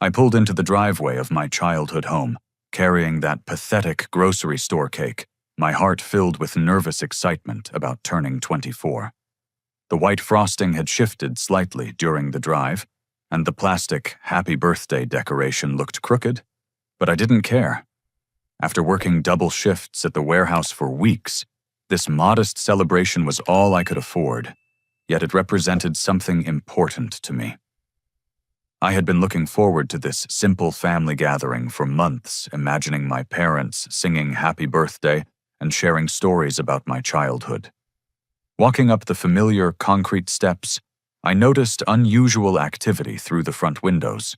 I pulled into the driveway of my childhood home, carrying that pathetic grocery store cake, my heart filled with nervous excitement about turning 24. The white frosting had shifted slightly during the drive, and the plastic happy birthday decoration looked crooked, but I didn't care. After working double shifts at the warehouse for weeks, this modest celebration was all I could afford, yet it represented something important to me. I had been looking forward to this simple family gathering for months, imagining my parents singing happy birthday and sharing stories about my childhood. Walking up the familiar concrete steps, I noticed unusual activity through the front windows.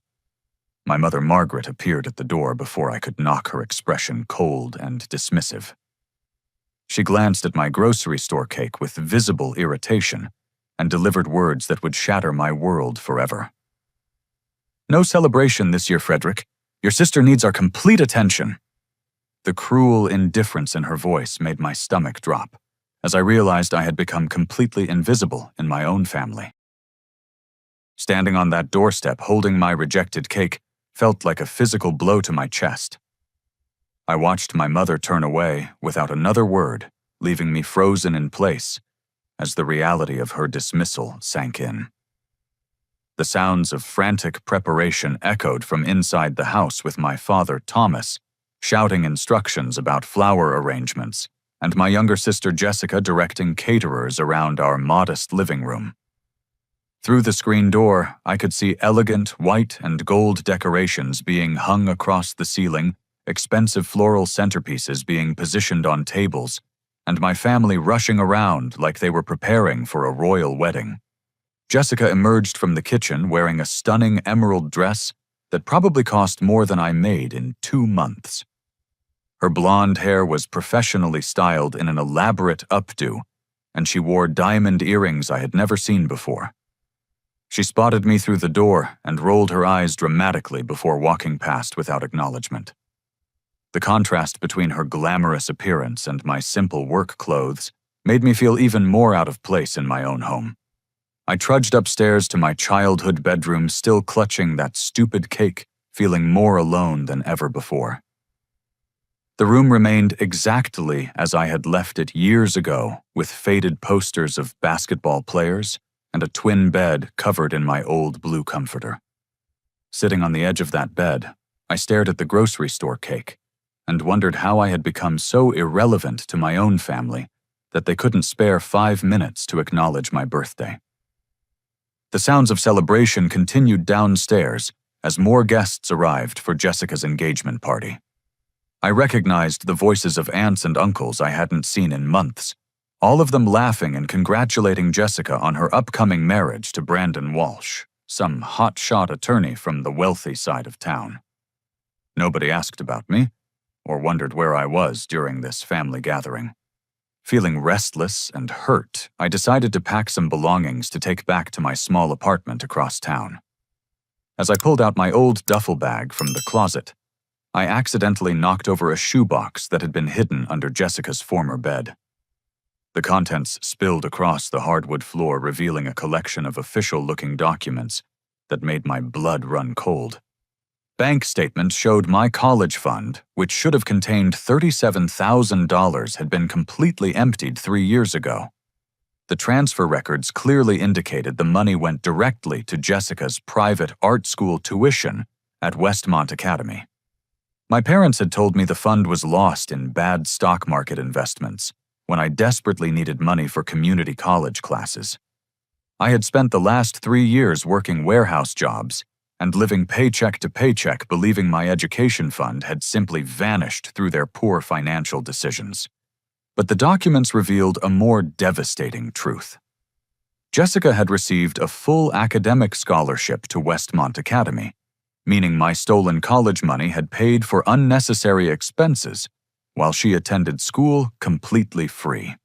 My mother Margaret appeared at the door before I could knock her expression cold and dismissive. She glanced at my grocery store cake with visible irritation and delivered words that would shatter my world forever. "No celebration this year, Frederick. Your sister needs our complete attention." The cruel indifference in her voice made my stomach drop, as I realized I had become completely invisible in my own family. Standing on that doorstep holding my rejected cake felt like a physical blow to my chest. I watched my mother turn away without another word, leaving me frozen in place as the reality of her dismissal sank in. The sounds of frantic preparation echoed from inside the house with my father, Thomas, shouting instructions about flower arrangements, and my younger sister, Jessica, directing caterers around our modest living room. Through the screen door, I could see elegant white and gold decorations being hung across the ceiling, expensive floral centerpieces being positioned on tables, and my family rushing around like they were preparing for a royal wedding. Jessica emerged from the kitchen wearing a stunning emerald dress that probably cost more than I made in 2 months. Her blonde hair was professionally styled in an elaborate updo, and she wore diamond earrings I had never seen before. She spotted me through the door and rolled her eyes dramatically before walking past without acknowledgement. The contrast between her glamorous appearance and my simple work clothes made me feel even more out of place in my own home. I trudged upstairs to my childhood bedroom, still clutching that stupid cake, feeling more alone than ever before. The room remained exactly as I had left it years ago, with faded posters of basketball players and a twin bed covered in my old blue comforter. Sitting on the edge of that bed, I stared at the grocery store cake and wondered how I had become so irrelevant to my own family that they couldn't spare 5 minutes to acknowledge my birthday. The sounds of celebration continued downstairs as more guests arrived for Jessica's engagement party. I recognized the voices of aunts and uncles I hadn't seen in months, all of them laughing and congratulating Jessica on her upcoming marriage to Brandon Walsh, some hotshot attorney from the wealthy side of town. Nobody asked about me or wondered where I was during this family gathering. Feeling restless and hurt, I decided to pack some belongings to take back to my small apartment across town. As I pulled out my old duffel bag from the closet, I accidentally knocked over a shoebox that had been hidden under Jessica's former bed. The contents spilled across the hardwood floor, revealing a collection of official-looking documents that made my blood run cold. Bank statements showed my college fund, which should have contained $37,000, had been completely emptied 3 years ago. The transfer records clearly indicated the money went directly to Jessica's private art school tuition at Westmont Academy. My parents had told me the fund was lost in bad stock market investments when I desperately needed money for community college classes. I had spent the last 3 years working warehouse jobs and living paycheck to paycheck, believing my education fund had simply vanished through their poor financial decisions. But the documents revealed a more devastating truth. Jessica had received a full academic scholarship to Westmont Academy, meaning my stolen college money had paid for unnecessary expenses while she attended school completely free.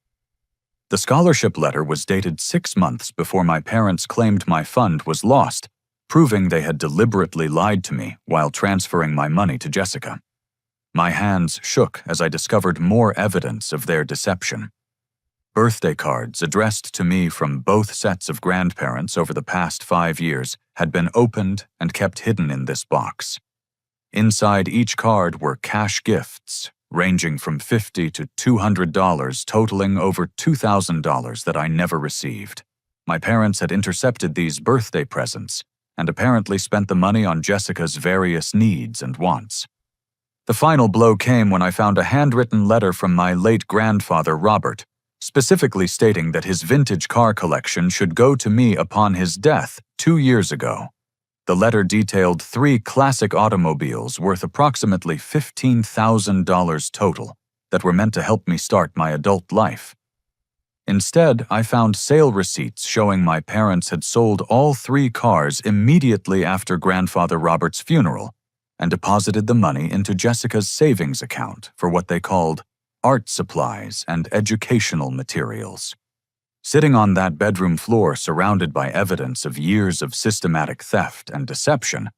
The scholarship letter was dated 6 months before my parents claimed my fund was lost, proving they had deliberately lied to me while transferring my money to Jessica. My hands shook as I discovered more evidence of their deception. Birthday cards addressed to me from both sets of grandparents over the past 5 years had been opened and kept hidden in this box. Inside each card were cash gifts, ranging from $50 to $200, totaling over $2,000 that I never received. My parents had intercepted these birthday presents and apparently spent the money on Jessica's various needs and wants. The final blow came when I found a handwritten letter from my late grandfather, Robert, specifically stating that his vintage car collection should go to me upon his death 2 years ago. The letter detailed 3 classic automobiles worth approximately $15,000 total that were meant to help me start my adult life. Instead, I found sale receipts showing my parents had sold all 3 cars immediately after Grandfather Robert's funeral and deposited the money into Jessica's savings account for what they called art supplies and educational materials. Sitting on that bedroom floor surrounded by evidence of years of systematic theft and deception,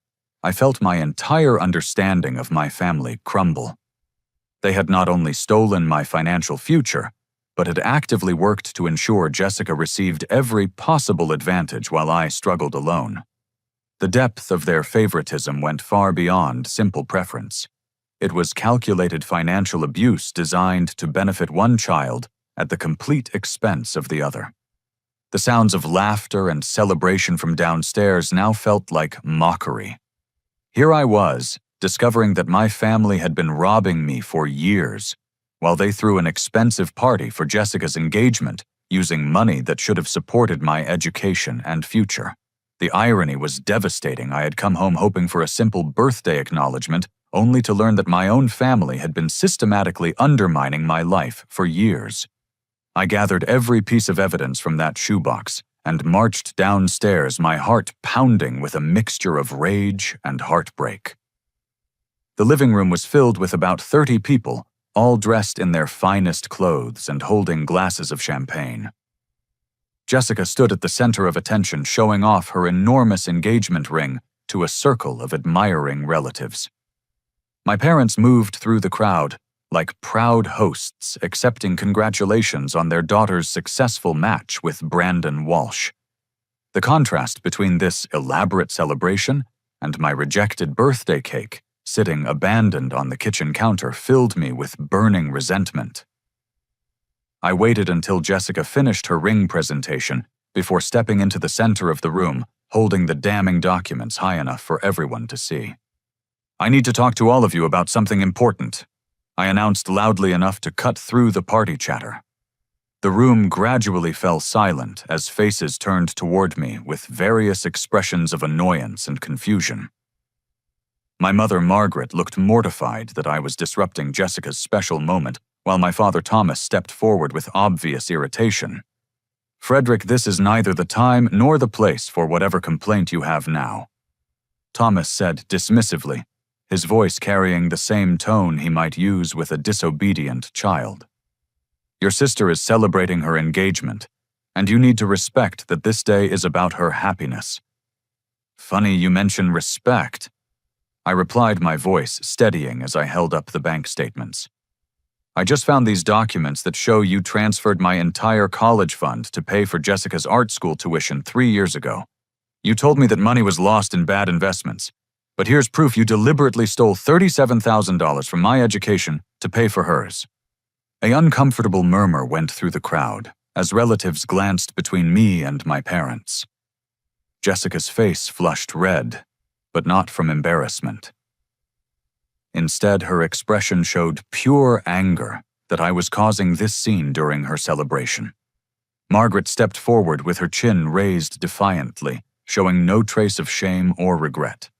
I felt my entire understanding of my family crumble. They had not only stolen my financial future, but had actively worked to ensure Jessica received every possible advantage while I struggled alone. The depth of their favoritism went far beyond simple preference. It was calculated financial abuse designed to benefit one child at the complete expense of the other. The sounds of laughter and celebration from downstairs now felt like mockery. Here I was, discovering that my family had been robbing me for years, while they threw an expensive party for Jessica's engagement using money that should have supported my education and future. The irony was devastating. I had come home hoping for a simple birthday acknowledgement, only to learn that my own family had been systematically undermining my life for years. I gathered every piece of evidence from that shoebox and marched downstairs, my heart pounding with a mixture of rage and heartbreak. The living room was filled with about 30 people, all dressed in their finest clothes and holding glasses of champagne. Jessica stood at the center of attention, showing off her enormous engagement ring to a circle of admiring relatives. My parents moved through the crowd like proud hosts accepting congratulations on their daughter's successful match with Brandon Walsh. The contrast between this elaborate celebration and my rejected birthday cake sitting abandoned on the kitchen counter filled me with burning resentment. I waited until Jessica finished her ring presentation before stepping into the center of the room, holding the damning documents high enough for everyone to see. "I need to talk to all of you about something important," I announced loudly enough to cut through the party chatter. The room gradually fell silent as faces turned toward me with various expressions of annoyance and confusion. My mother, Margaret, looked mortified that I was disrupting Jessica's special moment, while my father, Thomas, stepped forward with obvious irritation. "Frederick, this is neither the time nor the place for whatever complaint you have now," Thomas said dismissively, his voice carrying the same tone he might use with a disobedient child. "Your sister is celebrating her engagement, and you need to respect that this day is about her happiness." "Funny you mention respect," I replied, my voice steadying as I held up the bank statements. "I just found these documents that show you transferred my entire college fund to pay for Jessica's art school tuition 3 years ago. You told me that money was lost in bad investments, but here's proof you deliberately stole $37,000 from my education to pay for hers." An uncomfortable murmur went through the crowd as relatives glanced between me and my parents. Jessica's face flushed red, but not from embarrassment. Instead, her expression showed pure anger that I was causing this scene during her celebration. Margaret stepped forward with her chin raised defiantly, showing no trace of shame or regret.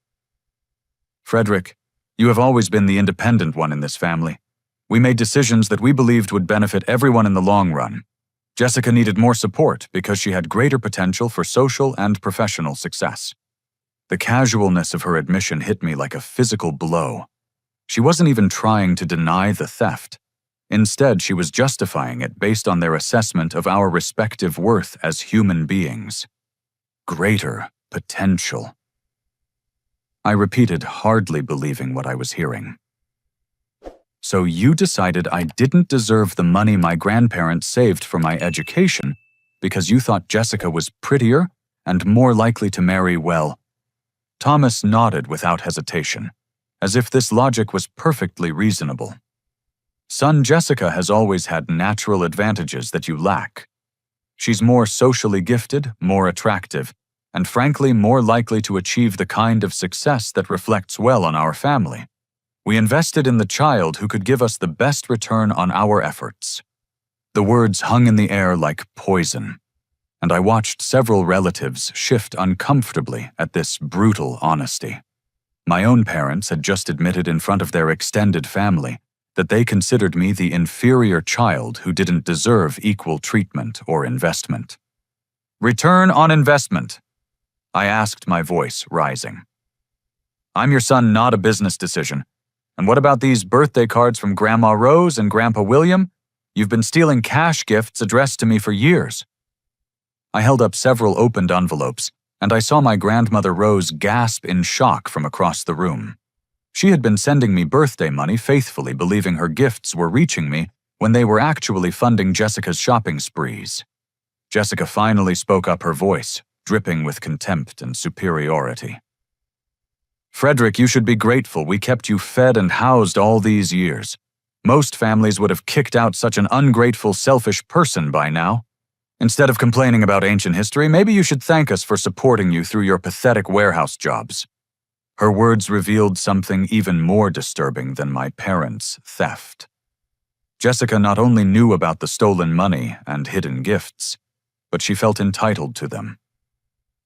"Frederick, you have always been the independent one in this family. We made decisions that we believed would benefit everyone in the long run. Jessica needed more support because she had greater potential for social and professional success." The casualness of her admission hit me like a physical blow. She wasn't even trying to deny the theft. Instead, she was justifying it based on their assessment of our respective worth as human beings. Greater potential. I repeated, hardly believing what I was hearing. "So you decided I didn't deserve the money my grandparents saved for my education because you thought Jessica was prettier and more likely to marry, well, Thomas nodded without hesitation, as if this logic was perfectly reasonable. Son Jessica has always had natural advantages that you lack. She's more socially gifted, more attractive, and frankly more likely to achieve the kind of success that reflects well on our family. We invested in the child who could give us the best return on our efforts. The words hung in the air like poison, and I watched several relatives shift uncomfortably at this brutal honesty. My own parents had just admitted in front of their extended family that they considered me the inferior child who didn't deserve equal treatment or investment. Return on investment, I asked, my voice rising. I'm your son, not a business decision. And what about these birthday cards from Grandma Rose and Grandpa William? You've been stealing cash gifts addressed to me for years. I held up several opened envelopes, and I saw my grandmother Rose gasp in shock from across the room. She had been sending me birthday money faithfully, believing her gifts were reaching me when they were actually funding Jessica's shopping sprees. Jessica finally spoke up, her voice dripping with contempt and superiority. Frederick, you should be grateful we kept you fed and housed all these years. Most families would have kicked out such an ungrateful, selfish person by now. Instead of complaining about ancient history, maybe you should thank us for supporting you through your pathetic warehouse jobs. Her words revealed something even more disturbing than my parents' theft. Jessica not only knew about the stolen money and hidden gifts, but she felt entitled to them.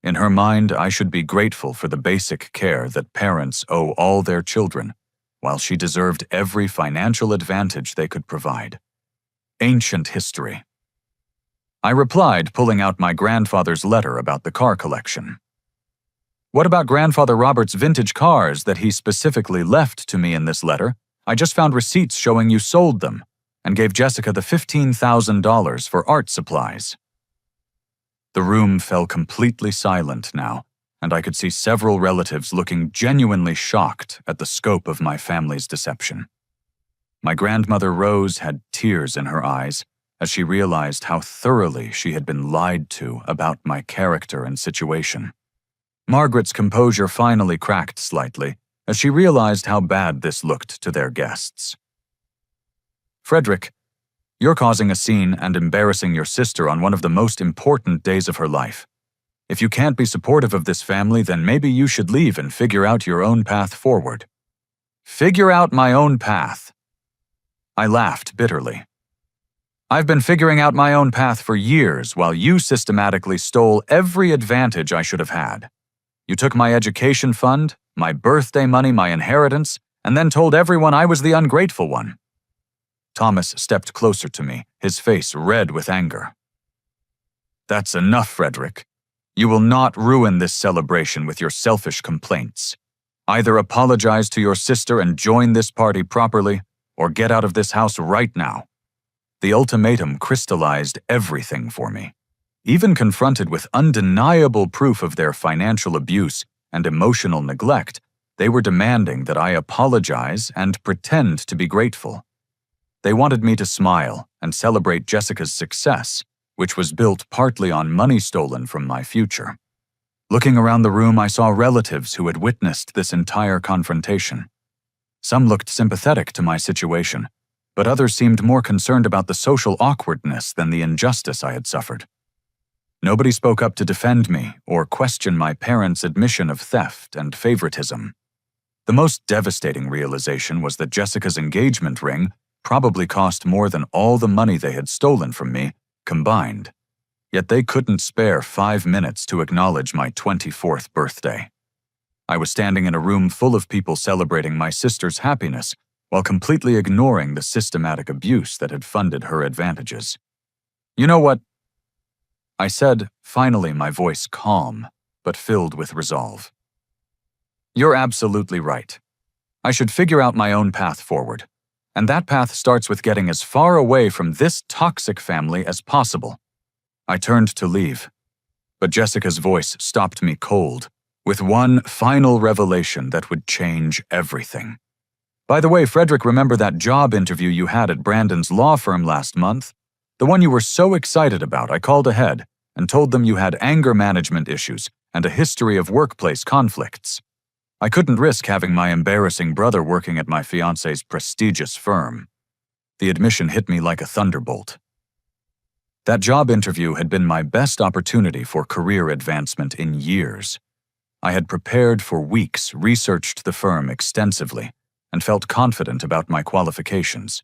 In her mind, I should be grateful for the basic care that parents owe all their children, while she deserved every financial advantage they could provide. Ancient history. I replied, pulling out my grandfather's letter about the car collection. What about Grandfather Robert's vintage cars that he specifically left to me in this letter? I just found receipts showing you sold them and gave Jessica the $15,000 for art supplies. The room fell completely silent now, and I could see several relatives looking genuinely shocked at the scope of my family's deception. My grandmother Rose had tears in her eyes as she realized how thoroughly she had been lied to about my character and situation. Margaret's composure finally cracked slightly as she realized how bad this looked to their guests. Frederick, you're causing a scene and embarrassing your sister on one of the most important days of her life. If you can't be supportive of this family, then maybe you should leave and figure out your own path forward. Figure out my own path. I laughed bitterly. I've been figuring out my own path for years while you systematically stole every advantage I should have had. You took my education fund, my birthday money, my inheritance, and then told everyone I was the ungrateful one. Thomas stepped closer to me, his face red with anger. That's enough, Frederick. You will not ruin this celebration with your selfish complaints. Either apologize to your sister and join this party properly, or get out of this house right now. The ultimatum crystallized everything for me. Even confronted with undeniable proof of their financial abuse and emotional neglect, they were demanding that I apologize and pretend to be grateful. They wanted me to smile and celebrate Jessica's success, which was built partly on money stolen from my future. Looking around the room, I saw relatives who had witnessed this entire confrontation. Some looked sympathetic to my situation, but others seemed more concerned about the social awkwardness than the injustice I had suffered. Nobody spoke up to defend me or question my parents' admission of theft and favoritism. The most devastating realization was that Jessica's engagement ring probably cost more than all the money they had stolen from me combined, yet they couldn't spare 5 minutes to acknowledge my 24th birthday. I was standing in a room full of people celebrating my sister's happiness while completely ignoring the systematic abuse that had funded her advantages. You know what? I said, finally, my voice calm, but filled with resolve. You're absolutely right. I should figure out my own path forward, and that path starts with getting as far away from this toxic family as possible. I turned to leave, but Jessica's voice stopped me cold, with one final revelation that would change everything. By the way, Frederick, remember that job interview you had at Brandon's law firm last month? The one you were so excited about. I called ahead and told them you had anger management issues and a history of workplace conflicts. I couldn't risk having my embarrassing brother working at my fiancé's prestigious firm. The admission hit me like a thunderbolt. That job interview had been my best opportunity for career advancement in years. I had prepared for weeks, researched the firm extensively, and felt confident about my qualifications.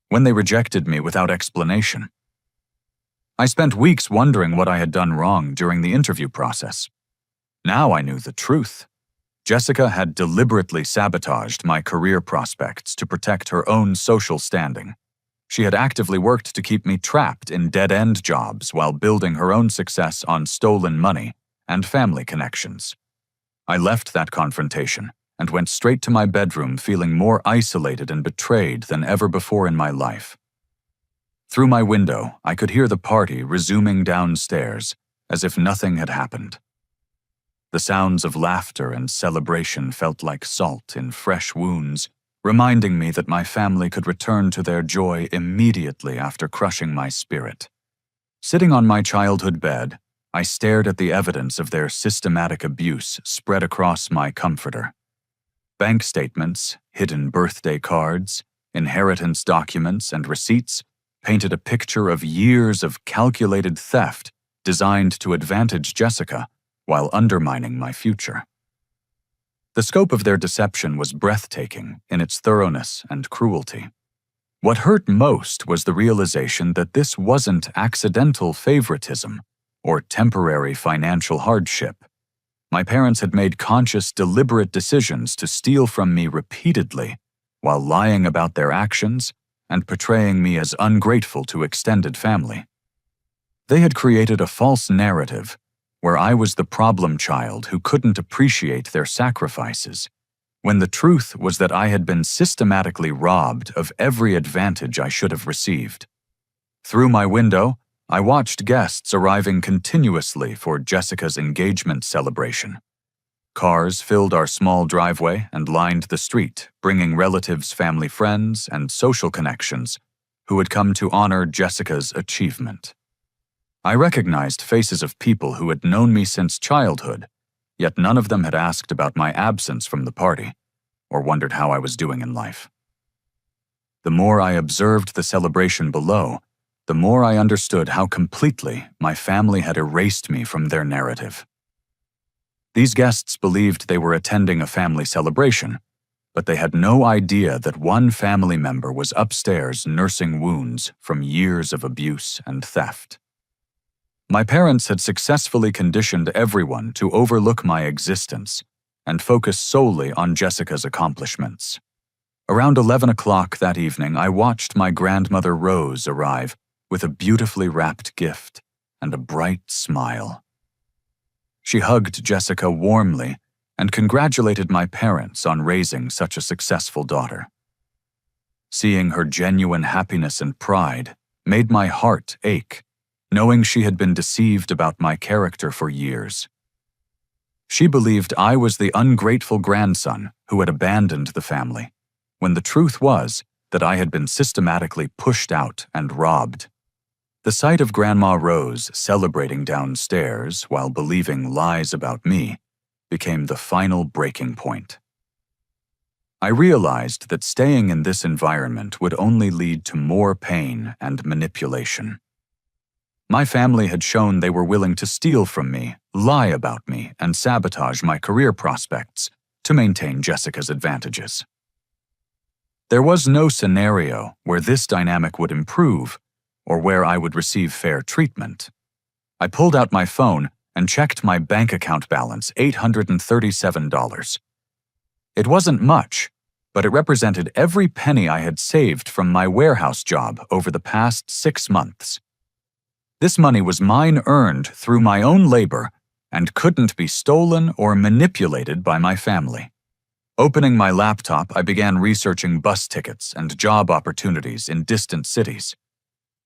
When they rejected me without explanation, I spent weeks wondering what I had done wrong during the interview process. Now I knew the truth. Jessica had deliberately sabotaged my career prospects to protect her own social standing. She had actively worked to keep me trapped in dead-end jobs while building her own success on stolen money and family connections. I left that confrontation and went straight to my bedroom feeling more isolated and betrayed than ever before in my life. Through my window, I could hear the party resuming downstairs as if nothing had happened. The sounds of laughter and celebration felt like salt in fresh wounds, reminding me that my family could return to their joy immediately after crushing my spirit. Sitting on my childhood bed, I stared at the evidence of their systematic abuse spread across my comforter. Bank statements, hidden birthday cards, inheritance documents, and receipts painted a picture of years of calculated theft designed to advantage Jessica while undermining my future. The scope of their deception was breathtaking in its thoroughness and cruelty. What hurt most was the realization that this wasn't accidental favoritism or temporary financial hardship. My parents had made conscious, deliberate decisions to steal from me repeatedly while lying about their actions and portraying me as ungrateful to extended family. They had created a false narrative where I was the problem child who couldn't appreciate their sacrifices, when the truth was that I had been systematically robbed of every advantage I should have received. Through my window, I watched guests arriving continuously for Jessica's engagement celebration. Cars filled our small driveway and lined the street, bringing relatives, family friends, and social connections who had come to honor Jessica's achievement. I recognized faces of people who had known me since childhood, yet none of them had asked about my absence from the party or wondered how I was doing in life. The more I observed the celebration below, the more I understood how completely my family had erased me from their narrative. These guests believed they were attending a family celebration, but they had no idea that one family member was upstairs nursing wounds from years of abuse and theft. My parents had successfully conditioned everyone to overlook my existence and focus solely on Jessica's accomplishments. Around 11 o'clock that evening, I watched my grandmother Rose arrive with a beautifully wrapped gift and a bright smile. She hugged Jessica warmly and congratulated my parents on raising such a successful daughter. Seeing her genuine happiness and pride made my heart ache, knowing she had been deceived about my character for years. She believed I was the ungrateful grandson who had abandoned the family, when the truth was that I had been systematically pushed out and robbed. The sight of Grandma Rose celebrating downstairs while believing lies about me became the final breaking point. I realized that staying in this environment would only lead to more pain and manipulation. My family had shown they were willing to steal from me, lie about me, and sabotage my career prospects to maintain Jessica's advantages. There was no scenario where this dynamic would improve or where I would receive fair treatment. I pulled out my phone and checked my bank account balance, $837. It wasn't much, but it represented every penny I had saved from my warehouse job over the past 6 months. This money was mine, earned through my own labor, and couldn't be stolen or manipulated by my family. Opening my laptop, I began researching bus tickets and job opportunities in distant cities.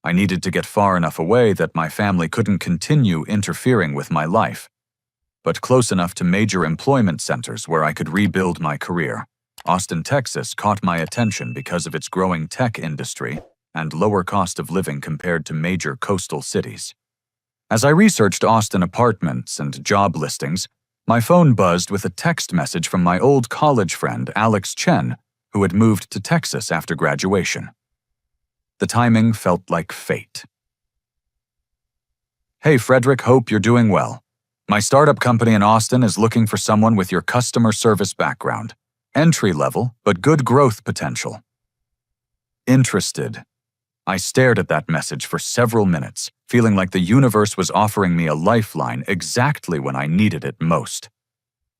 I needed to get far enough away that my family couldn't continue interfering with my life, but close enough to major employment centers where I could rebuild my career. Austin, Texas caught my attention because of its growing tech industry and lower cost of living compared to major coastal cities. As I researched Austin apartments and job listings, my phone buzzed with a text message from my old college friend Alex Chen, who had moved to Texas after graduation. The timing felt like fate. "Hey Frederick, hope you're doing well. My startup company in Austin is looking for someone with your customer service background. Entry level, but good growth potential." Interested. I stared at that message for several minutes, feeling like the universe was offering me a lifeline exactly when I needed it most.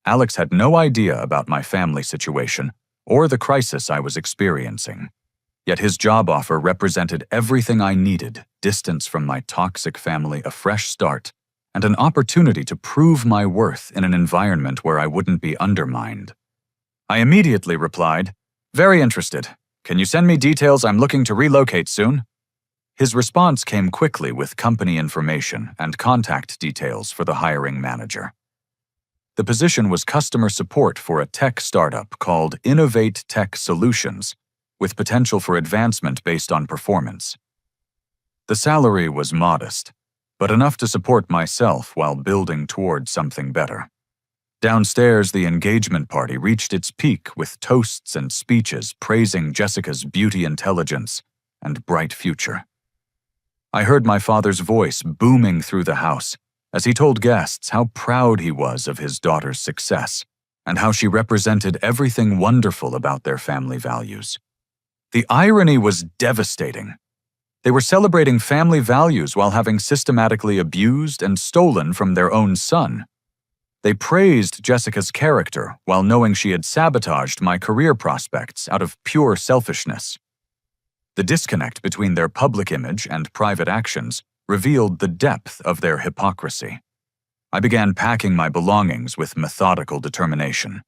Alex had no idea about my family situation or the crisis I was experiencing. Yet his job offer represented everything I needed: distance from my toxic family, a fresh start, and an opportunity to prove my worth in an environment where I wouldn't be undermined. I immediately replied, "Very interested. Can you send me details? I'm looking to relocate soon." His response came quickly with company information and contact details for the hiring manager. The position was customer support for a tech startup called Innovate Tech Solutions, with potential for advancement based on performance. The salary was modest, but enough to support myself while building toward something better. Downstairs, the engagement party reached its peak with toasts and speeches praising Jessica's beauty, intelligence, and bright future. I heard my father's voice booming through the house as he told guests how proud he was of his daughter's success and how she represented everything wonderful about their family values. The irony was devastating. They were celebrating family values while having systematically abused and stolen from their own son. They praised Jessica's character while knowing she had sabotaged my career prospects out of pure selfishness. The disconnect between their public image and private actions revealed the depth of their hypocrisy. I began packing my belongings with methodical determination.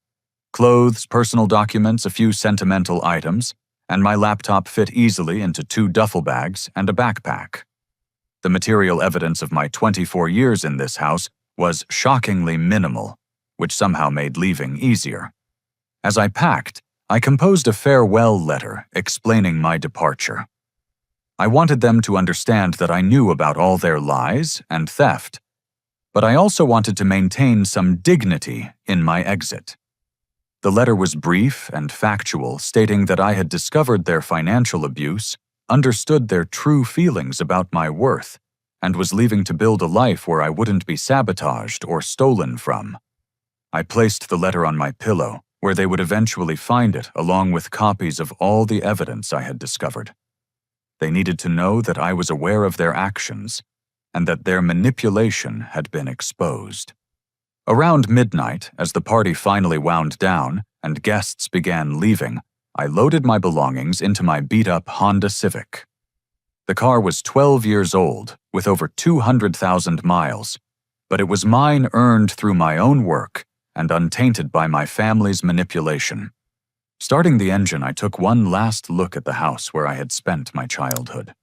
Clothes, personal documents, a few sentimental items, and my laptop fit easily into 2 duffel bags and a backpack. The material evidence of my 24 years in this house was shockingly minimal, which somehow made leaving easier. As I packed, I composed a farewell letter explaining my departure. I wanted them to understand that I knew about all their lies and theft, but I also wanted to maintain some dignity in my exit. The letter was brief and factual, stating that I had discovered their financial abuse, understood their true feelings about my worth, and was leaving to build a life where I wouldn't be sabotaged or stolen from. I placed the letter on my pillow, where they would eventually find it along with copies of all the evidence I had discovered. They needed to know that I was aware of their actions and that their manipulation had been exposed. Around midnight, as the party finally wound down and guests began leaving, I loaded my belongings into my beat-up Honda Civic. The car was 12 years old, with over 200,000 miles, but it was mine earned through my own work and untainted by my family's manipulation. Starting the engine, I took one last look at the house where I had spent my childhood.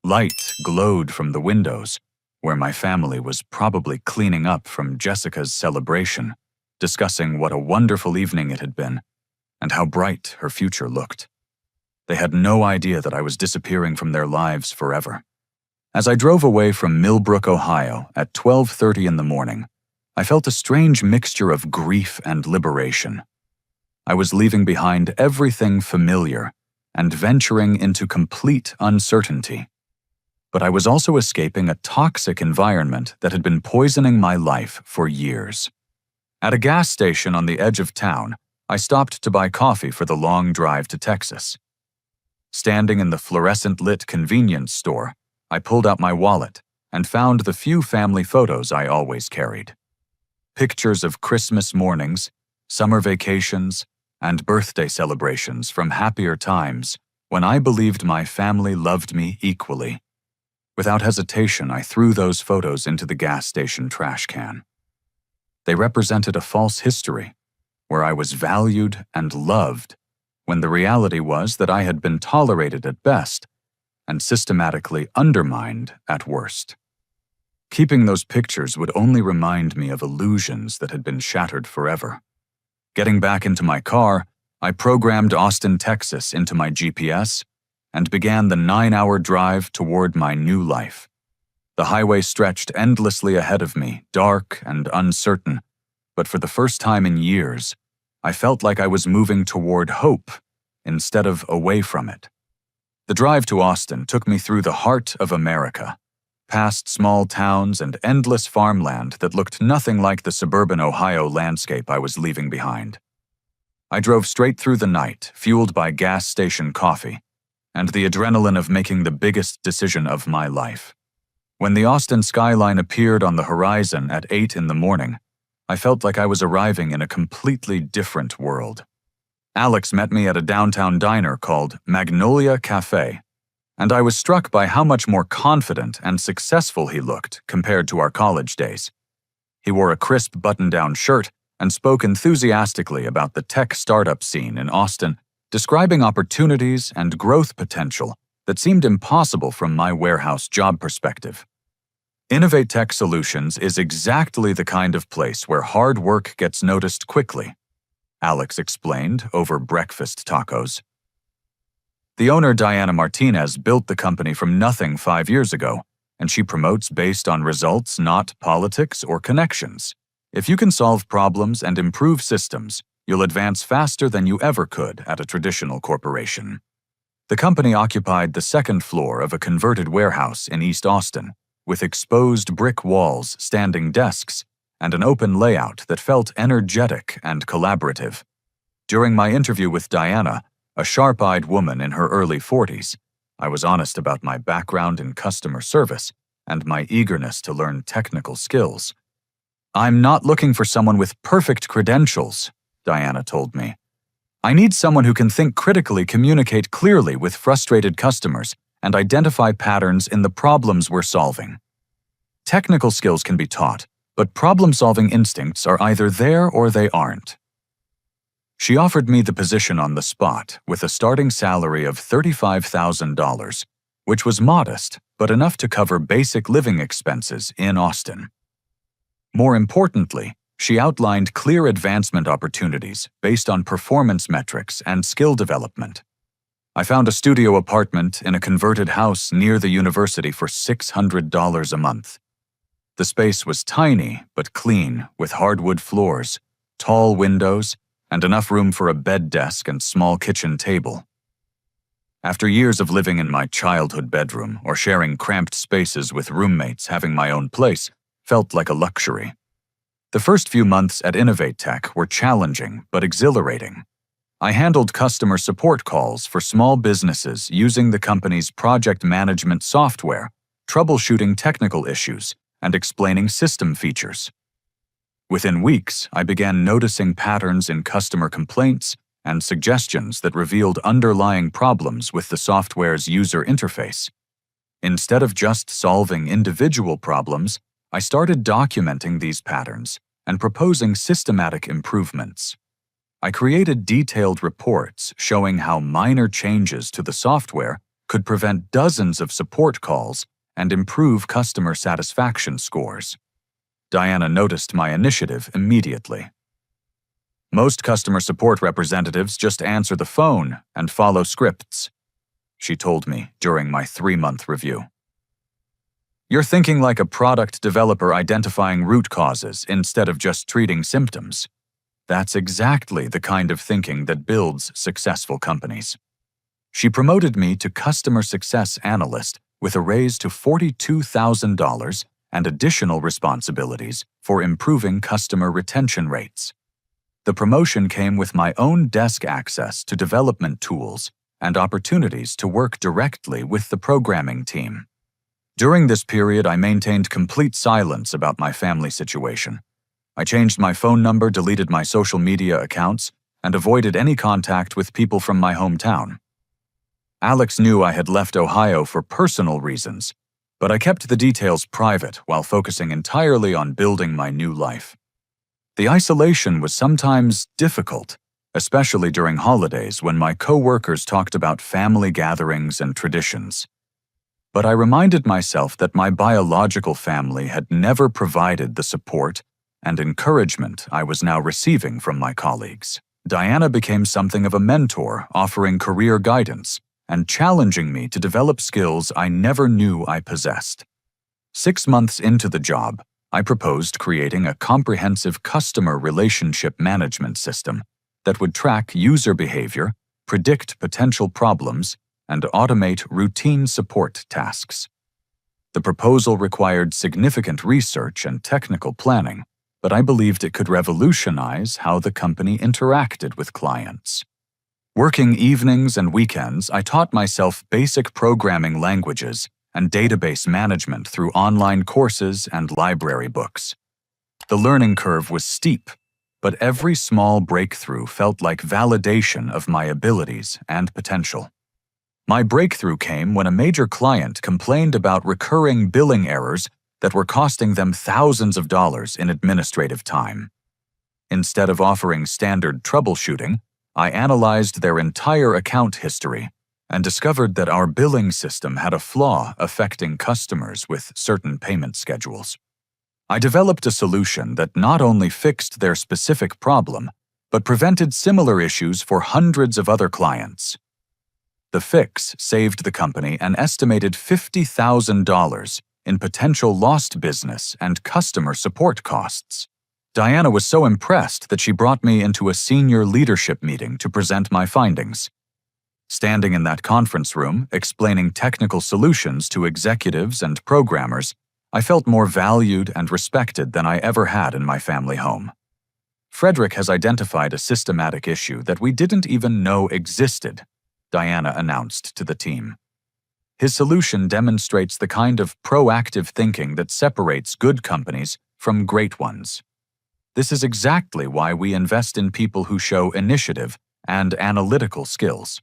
Light glowed from the windows, where my family was probably cleaning up from Jessica's celebration, discussing what a wonderful evening it had been and how bright her future looked. They had no idea that I was disappearing from their lives forever. As I drove away from Millbrook, Ohio at 12:30 in the morning, I felt a strange mixture of grief and liberation. I was leaving behind everything familiar and venturing into complete uncertainty. But I was also escaping a toxic environment that had been poisoning my life for years. At a gas station on the edge of town, I stopped to buy coffee for the long drive to Texas. Standing in the fluorescent-lit convenience store, I pulled out my wallet and found the few family photos I always carried. Pictures of Christmas mornings, summer vacations, and birthday celebrations from happier times when I believed my family loved me equally. Without hesitation, I threw those photos into the gas station trash can. They represented a false history, where I was valued and loved, when the reality was that I had been tolerated at best and systematically undermined at worst. Keeping those pictures would only remind me of illusions that had been shattered forever. Getting back into my car, I programmed Austin, Texas into my GPS and began the 9-hour drive toward my new life. The highway stretched endlessly ahead of me, dark and uncertain, but for the first time in years, I felt like I was moving toward hope instead of away from it. The drive to Austin took me through the heart of America, past small towns and endless farmland that looked nothing like the suburban Ohio landscape I was leaving behind. I drove straight through the night, fueled by gas station coffee, and the adrenaline of making the biggest decision of my life. When the Austin skyline appeared on the horizon at 8 in the morning, I felt like I was arriving in a completely different world. Alex met me at a downtown diner called Magnolia Cafe, and I was struck by how much more confident and successful he looked compared to our college days. He wore a crisp button-down shirt and spoke enthusiastically about the tech startup scene in Austin, describing opportunities and growth potential that seemed impossible from my warehouse job perspective. Innovate Tech Solutions is exactly the kind of place where hard work gets noticed quickly, Alex explained over breakfast tacos. The owner, Diana Martinez, built the company from nothing 5 years ago, and she promotes based on results, not politics or connections. If you can solve problems and improve systems, you'll advance faster than you ever could at a traditional corporation. The company occupied the second floor of a converted warehouse in East Austin, with exposed brick walls, standing desks, and an open layout that felt energetic and collaborative. During my interview with Diana, a sharp-eyed woman in her early 40s, I was honest about my background in customer service and my eagerness to learn technical skills. "I'm not looking for someone with perfect credentials," Diana told me. "I need someone who can think critically, communicate clearly with frustrated customers, and identify patterns in the problems we're solving. Technical skills can be taught, but problem-solving instincts are either there or they aren't." She offered me the position on the spot with a starting salary of $35,000, which was modest but enough to cover basic living expenses in Austin. More importantly, she outlined clear advancement opportunities based on performance metrics and skill development. I found a studio apartment in a converted house near the university for $600 a month. The space was tiny but clean, with hardwood floors, tall windows, and enough room for a bed desk and small kitchen table. After years of living in my childhood bedroom or sharing cramped spaces with roommates, having my own place felt like a luxury. The first few months at Innovate Tech were challenging but exhilarating. I handled customer support calls for small businesses using the company's project management software, troubleshooting technical issues, and explaining system features. Within weeks, I began noticing patterns in customer complaints and suggestions that revealed underlying problems with the software's user interface. Instead of just solving individual problems, I started documenting these patterns and proposing systematic improvements. I created detailed reports showing how minor changes to the software could prevent dozens of support calls and improve customer satisfaction scores. Diana noticed my initiative immediately. "Most customer support representatives just answer the phone and follow scripts," she told me during my 3-month review. "You're thinking like a product developer identifying root causes instead of just treating symptoms. That's exactly the kind of thinking that builds successful companies." She promoted me to Customer Success Analyst with a raise to $42,000 and additional responsibilities for improving customer retention rates. The promotion came with my own desk access to development tools and opportunities to work directly with the programming team. During this period, I maintained complete silence about my family situation. I changed my phone number, deleted my social media accounts, and avoided any contact with people from my hometown. Alex knew I had left Ohio for personal reasons, but I kept the details private while focusing entirely on building my new life. The isolation was sometimes difficult, especially during holidays when my coworkers talked about family gatherings and traditions. But I reminded myself that my biological family had never provided the support and encouragement I was now receiving from my colleagues. Diana became something of a mentor, offering career guidance and challenging me to develop skills I never knew I possessed. 6 months into the job, I proposed creating a comprehensive customer relationship management system that would track user behavior, predict potential problems, and automate routine support tasks. The proposal required significant research and technical planning, but I believed it could revolutionize how the company interacted with clients. Working evenings and weekends, I taught myself basic programming languages and database management through online courses and library books. The learning curve was steep, but every small breakthrough felt like validation of my abilities and potential. My breakthrough came when a major client complained about recurring billing errors that were costing them thousands of dollars in administrative time. Instead of offering standard troubleshooting, I analyzed their entire account history and discovered that our billing system had a flaw affecting customers with certain payment schedules. I developed a solution that not only fixed their specific problem, but prevented similar issues for hundreds of other clients. The fix saved the company an estimated $50,000 in potential lost business and customer support costs. Diana was so impressed that she brought me into a senior leadership meeting to present my findings. Standing in that conference room, explaining technical solutions to executives and programmers, I felt more valued and respected than I ever had in my family home. Frederick has identified a systematic issue that we didn't even know existed, Diana announced to the team. His solution demonstrates the kind of proactive thinking that separates good companies from great ones. This is exactly why we invest in people who show initiative and analytical skills.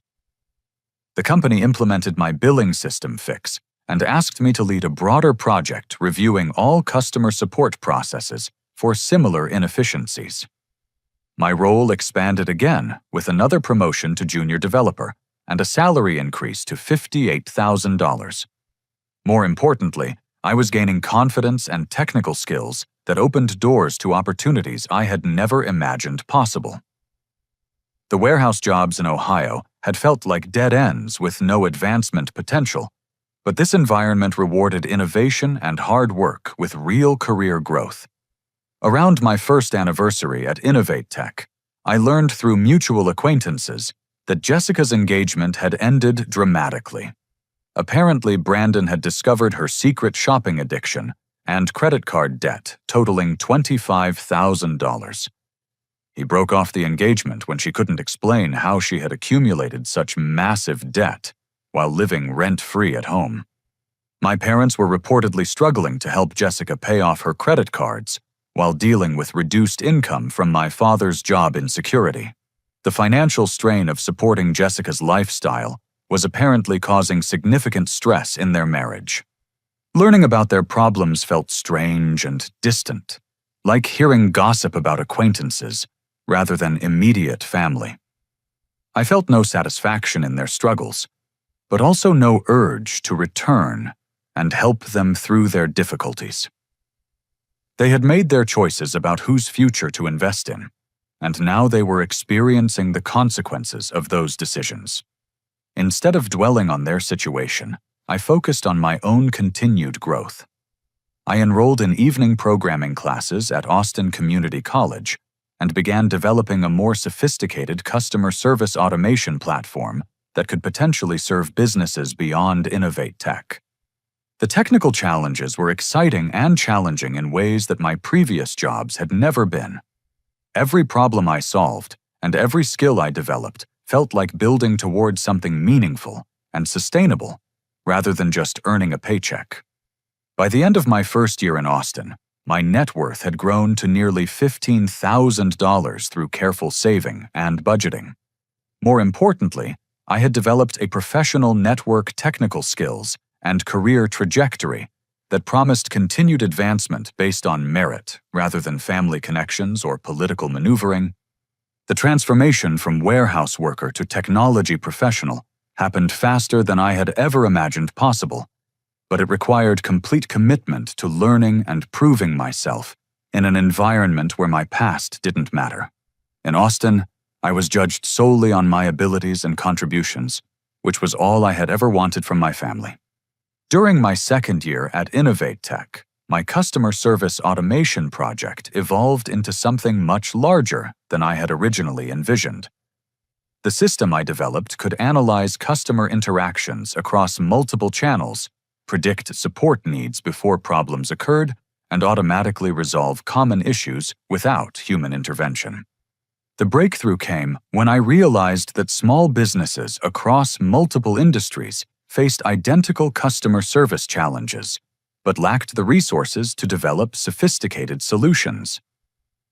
The company implemented my billing system fix and asked me to lead a broader project reviewing all customer support processes for similar inefficiencies. My role expanded again with another promotion to junior developer and a salary increase to $58,000. More importantly, I was gaining confidence and technical skills that opened doors to opportunities I had never imagined possible. The warehouse jobs in Ohio had felt like dead ends with no advancement potential, but this environment rewarded innovation and hard work with real career growth. Around my first anniversary at Innovate Tech, I learned through mutual acquaintances that Jessica's engagement had ended dramatically. Apparently, Brandon had discovered her secret shopping addiction and credit card debt totaling $25,000. He broke off the engagement when she couldn't explain how she had accumulated such massive debt while living rent-free at home. My parents were reportedly struggling to help Jessica pay off her credit cards while dealing with reduced income from my father's job insecurity. The financial strain of supporting Jessica's lifestyle was apparently causing significant stress in their marriage. Learning about their problems felt strange and distant, like hearing gossip about acquaintances rather than immediate family. I felt no satisfaction in their struggles, but also no urge to return and help them through their difficulties. They had made their choices about whose future to invest in, and now they were experiencing the consequences of those decisions. Instead of dwelling on their situation, I focused on my own continued growth. I enrolled in evening programming classes at Austin Community College and began developing a more sophisticated customer service automation platform that could potentially serve businesses beyond Innovate Tech. The technical challenges were exciting and challenging in ways that my previous jobs had never been. Every problem I solved and every skill I developed felt like building towards something meaningful and sustainable rather than just earning a paycheck. By the end of my first year in Austin, my net worth had grown to nearly $15,000 through careful saving and budgeting. More importantly, I had developed a professional network technical skills and career trajectory that promised continued advancement based on merit rather than family connections or political maneuvering. The transformation from warehouse worker to technology professional happened faster than I had ever imagined possible, but it required complete commitment to learning and proving myself in an environment where my past didn't matter. In Austin, I was judged solely on my abilities and contributions, which was all I had ever wanted from my family. During my second year at Innovate Tech, my customer service automation project evolved into something much larger than I had originally envisioned. The system I developed could analyze customer interactions across multiple channels, predict support needs before problems occurred, and automatically resolve common issues without human intervention. The breakthrough came when I realized that small businesses across multiple industries faced identical customer service challenges, but lacked the resources to develop sophisticated solutions.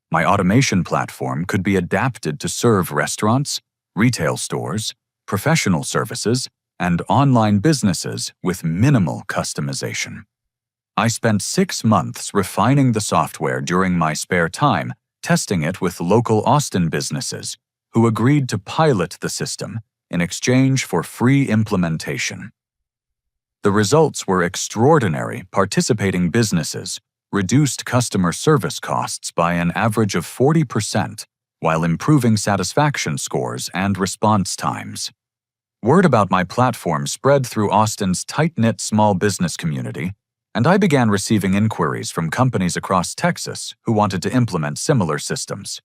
My automation platform could be adapted to serve restaurants, retail stores, professional services, and online businesses with minimal customization. I spent 6 months refining the software during my spare time, testing it with local Austin businesses, who agreed to pilot the system in exchange for free implementation. The results were extraordinary. Participating businesses reduced customer service costs by an average of 40%, while improving satisfaction scores and response times. Word about my platform spread through Austin's tight-knit small business community, and I began receiving inquiries from companies across Texas who wanted to implement similar systems.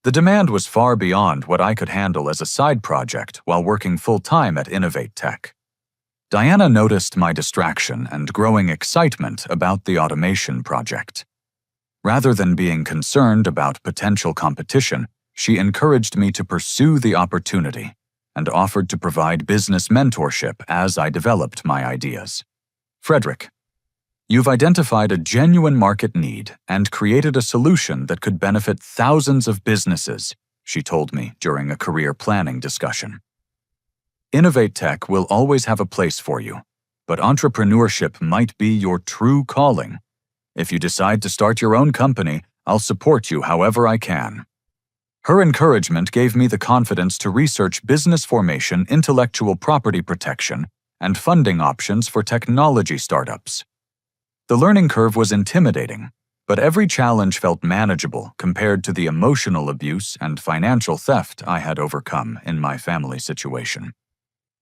The demand was far beyond what I could handle as a side project while working full-time at Innovate Tech. Diana noticed my distraction and growing excitement about the automation project. Rather than being concerned about potential competition, she encouraged me to pursue the opportunity and offered to provide business mentorship as I developed my ideas. Frederick, you've identified a genuine market need and created a solution that could benefit thousands of businesses, she told me during a career planning discussion. Innovate Tech will always have a place for you, but entrepreneurship might be your true calling. If you decide to start your own company, I'll support you however I can. Her encouragement gave me the confidence to research business formation, intellectual property protection, and funding options for technology startups. The learning curve was intimidating, but every challenge felt manageable compared to the emotional abuse and financial theft I had overcome in my family situation.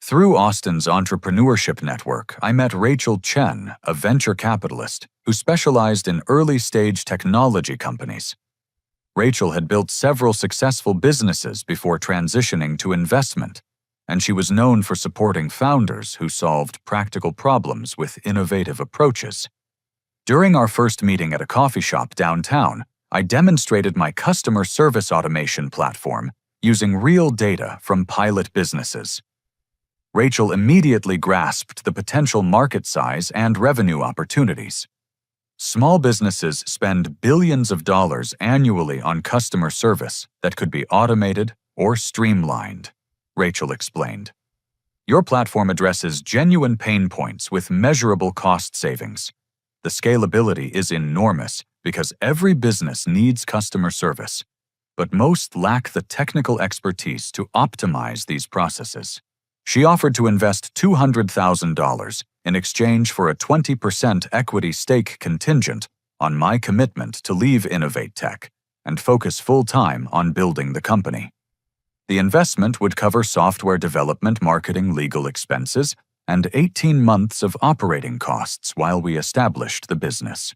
Through Austin's entrepreneurship network, I met Rachel Chen, a venture capitalist who specialized in early-stage technology companies. Rachel had built several successful businesses before transitioning to investment, and she was known for supporting founders who solved practical problems with innovative approaches. During our first meeting at a coffee shop downtown, I demonstrated my customer service automation platform using real data from pilot businesses. Rachel immediately grasped the potential market size and revenue opportunities. Small businesses spend billions of dollars annually on customer service that could be automated or streamlined, Rachel explained. Your platform addresses genuine pain points with measurable cost savings. The scalability is enormous because every business needs customer service, but most lack the technical expertise to optimize these processes. She offered to invest $200,000 in exchange for a 20% equity stake contingent on my commitment to leave Innovate Tech and focus full-time on building the company. The investment would cover software development, marketing, legal expenses, and 18 months of operating costs while we established the business.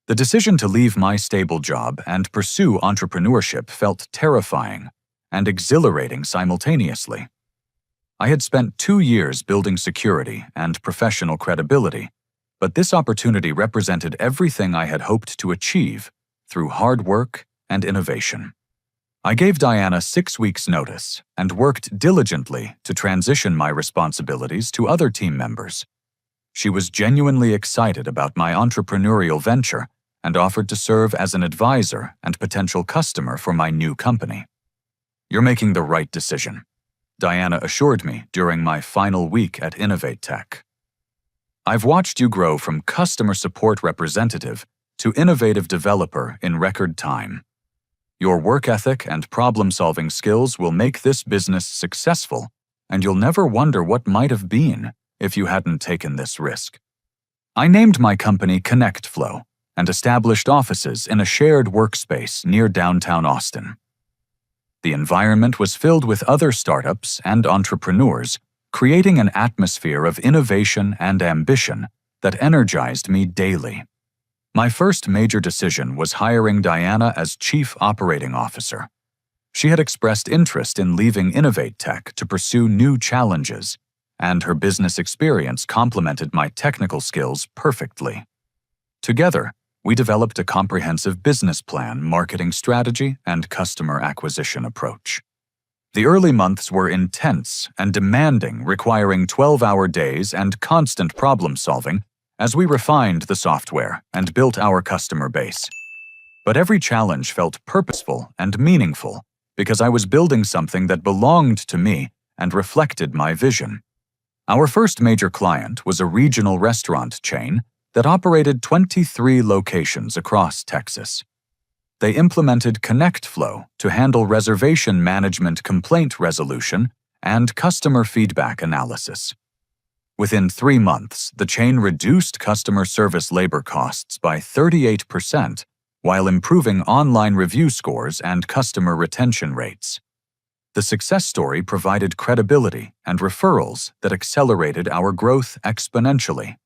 The decision to leave my stable job and pursue entrepreneurship felt terrifying and exhilarating simultaneously. I had spent 2 years building security and professional credibility, but this opportunity represented everything I had hoped to achieve through hard work and innovation. I gave Diana 6 weeks' notice and worked diligently to transition my responsibilities to other team members. She was genuinely excited about my entrepreneurial venture and offered to serve as an advisor and potential customer for my new company. You're making the right decision, Diana assured me during my final week at Innovate Tech. I've watched you grow from customer support representative to innovative developer in record time. Your work ethic and problem-solving skills will make this business successful, and you'll never wonder what might have been if you hadn't taken this risk. I named my company ConnectFlow and established offices in a shared workspace near downtown Austin. The environment was filled with other startups and entrepreneurs, creating an atmosphere of innovation and ambition that energized me daily. My first major decision was hiring Diana as Chief Operating Officer. She had expressed interest in leaving Innovate Tech to pursue new challenges, and her business experience complemented my technical skills perfectly. Together, we developed a comprehensive business plan, marketing strategy, and customer acquisition approach. The early months were intense and demanding, requiring 12-hour days and constant problem-solving as we refined the software and built our customer base. But every challenge felt purposeful and meaningful because I was building something that belonged to me and reflected my vision. Our first major client was a regional restaurant chain that operated 23 locations across Texas. They implemented ConnectFlow to handle reservation management, complaint resolution, and customer feedback analysis. Within 3 months, the chain reduced customer service labor costs by 38% while improving online review scores and customer retention rates. The success story provided credibility and referrals that accelerated our growth exponentially.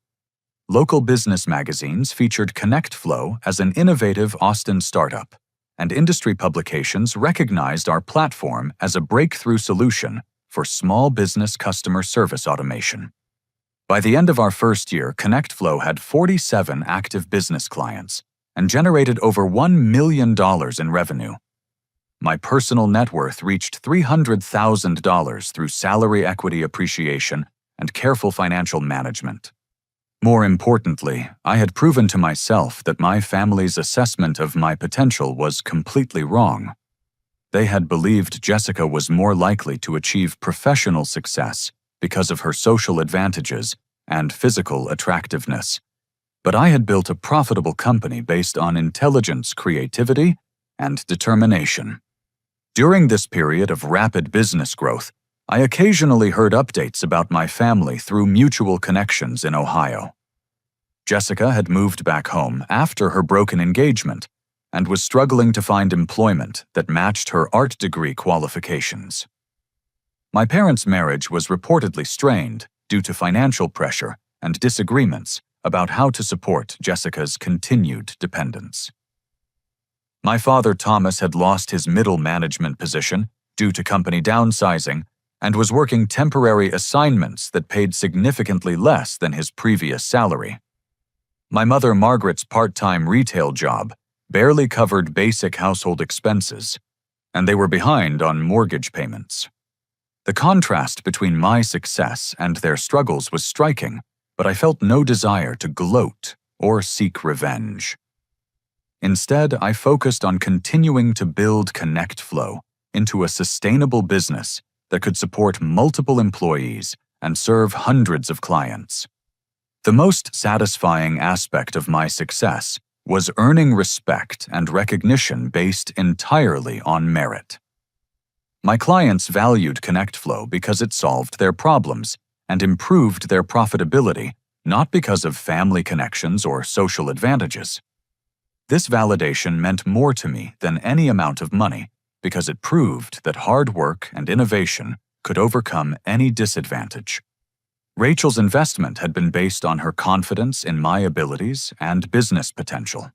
Local business magazines featured ConnectFlow as an innovative Austin startup, and industry publications recognized our platform as a breakthrough solution for small business customer service automation. By the end of our first year, ConnectFlow had 47 active business clients and generated over $1 million in revenue. My personal net worth reached $300,000 through salary equity appreciation and careful financial management. More importantly, I had proven to myself that my family's assessment of my potential was completely wrong. They had believed Jessica was more likely to achieve professional success because of her social advantages and physical attractiveness. But I had built a profitable company based on intelligence, creativity, and determination. During this period of rapid business growth, I occasionally heard updates about my family through mutual connections in Ohio. Jessica had moved back home after her broken engagement and was struggling to find employment that matched her art degree qualifications. My parents' marriage was reportedly strained due to financial pressure and disagreements about how to support Jessica's continued dependence. My father, Thomas, had lost his middle management position due to company downsizing and was working temporary assignments that paid significantly less than his previous salary. My mother, Margaret's part-time retail job barely covered basic household expenses, and they were behind on mortgage payments. The contrast between my success and their struggles was striking, but I felt no desire to gloat or seek revenge. Instead, I focused on continuing to build ConnectFlow into a sustainable business that could support multiple employees and serve hundreds of clients. The most satisfying aspect of my success was earning respect and recognition based entirely on merit. My clients valued ConnectFlow because it solved their problems and improved their profitability, not because of family connections or social advantages. This validation meant more to me than any amount of money because it proved that hard work and innovation could overcome any disadvantage. Rachel's investment had been based on her confidence in my abilities and business potential.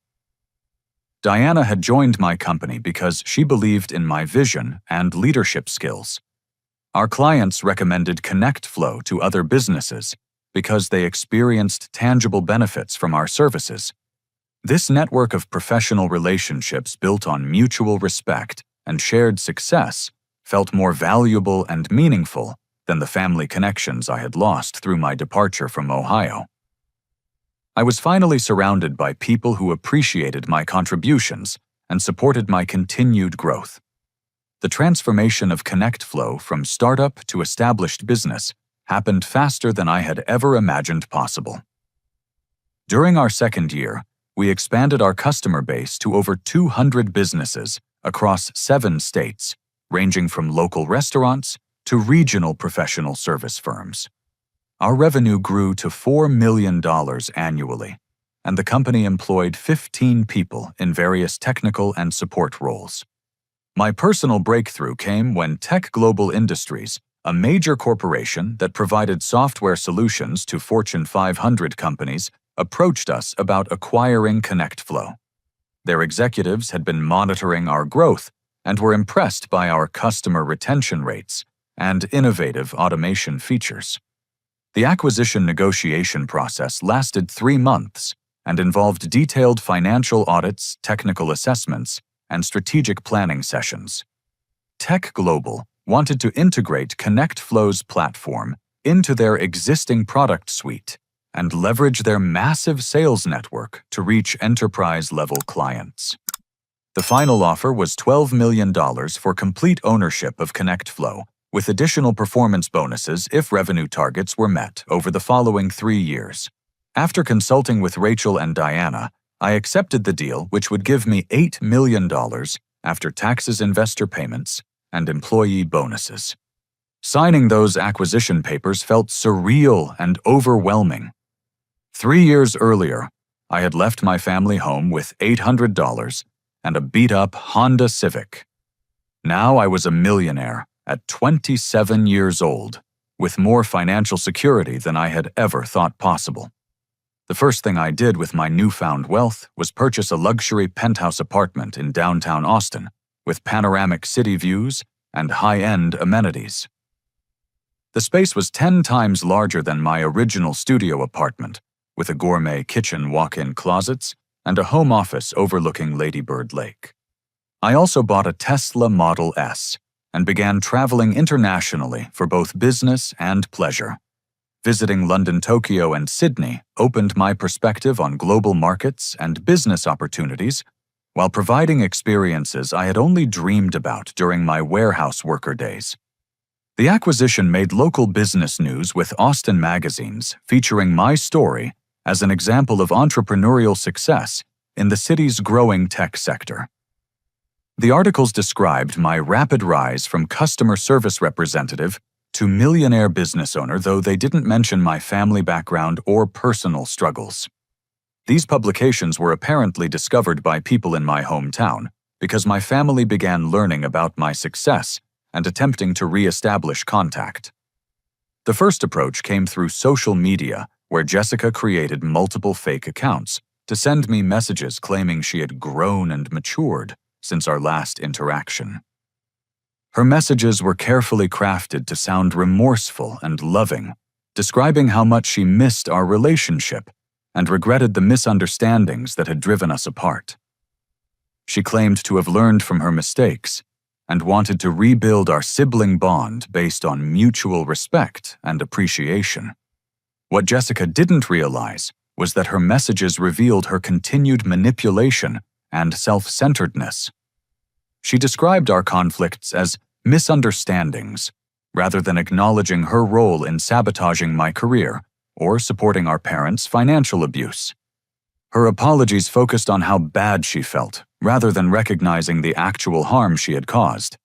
Diana had joined my company because she believed in my vision and leadership skills. Our clients recommended ConnectFlow to other businesses because they experienced tangible benefits from our services. This network of professional relationships built on mutual respect and shared success felt more valuable and meaningful than the family connections I had lost through my departure from Ohio. I was finally surrounded by people who appreciated my contributions and supported my continued growth. The transformation of ConnectFlow from startup to established business happened faster than I had ever imagined possible. During our second year, we expanded our customer base to over 200 businesses across 7 states, ranging from local restaurants to regional professional service firms. Our revenue grew to $4 million annually, and the company employed 15 people in various technical and support roles. My personal breakthrough came when Tech Global Industries, a major corporation that provided software solutions to Fortune 500 companies, approached us about acquiring ConnectFlow. Their executives had been monitoring our growth and were impressed by our customer retention rates and innovative automation features. The acquisition negotiation process lasted 3 months and involved detailed financial audits, technical assessments, and strategic planning sessions. Tech Global wanted to integrate ConnectFlow's platform into their existing product suite and leverage their massive sales network to reach enterprise-level clients. The final offer was $12 million for complete ownership of ConnectFlow, with additional performance bonuses if revenue targets were met over the following 3 years. After consulting with Rachel and Diana, I accepted the deal, which would give me $8 million after taxes, investor payments, and employee bonuses. Signing those acquisition papers felt surreal and overwhelming. 3 years earlier, I had left my family home with $800 and a beat-up Honda Civic. Now I was a millionaire at 27 years old, with more financial security than I had ever thought possible. The first thing I did with my newfound wealth was purchase a luxury penthouse apartment in downtown Austin, with panoramic city views and high-end amenities. The space was 10 times larger than my original studio apartment, with a gourmet kitchen, walk-in closets, and a home office overlooking Lady Bird Lake. I also bought a Tesla Model S and began traveling internationally for both business and pleasure. Visiting London, Tokyo, and Sydney opened my perspective on global markets and business opportunities, while providing experiences I had only dreamed about during my warehouse worker days. The acquisition made local business news with Austin magazines featuring my story as an example of entrepreneurial success in the city's growing tech sector. The articles described my rapid rise from customer service representative to millionaire business owner, though they didn't mention my family background or personal struggles. These publications were apparently discovered by people in my hometown because my family began learning about my success and attempting to re-establish contact. The first approach came through social media, where Jessica created multiple fake accounts to send me messages claiming she had grown and matured since our last interaction. Her messages were carefully crafted to sound remorseful and loving, describing how much she missed our relationship and regretted the misunderstandings that had driven us apart. She claimed to have learned from her mistakes and wanted to rebuild our sibling bond based on mutual respect and appreciation. What Jessica didn't realize was that her messages revealed her continued manipulation and self-centeredness. She described our conflicts as misunderstandings, rather than acknowledging her role in sabotaging my career or supporting our parents' financial abuse. Her apologies focused on how bad she felt, rather than recognizing the actual harm she had caused.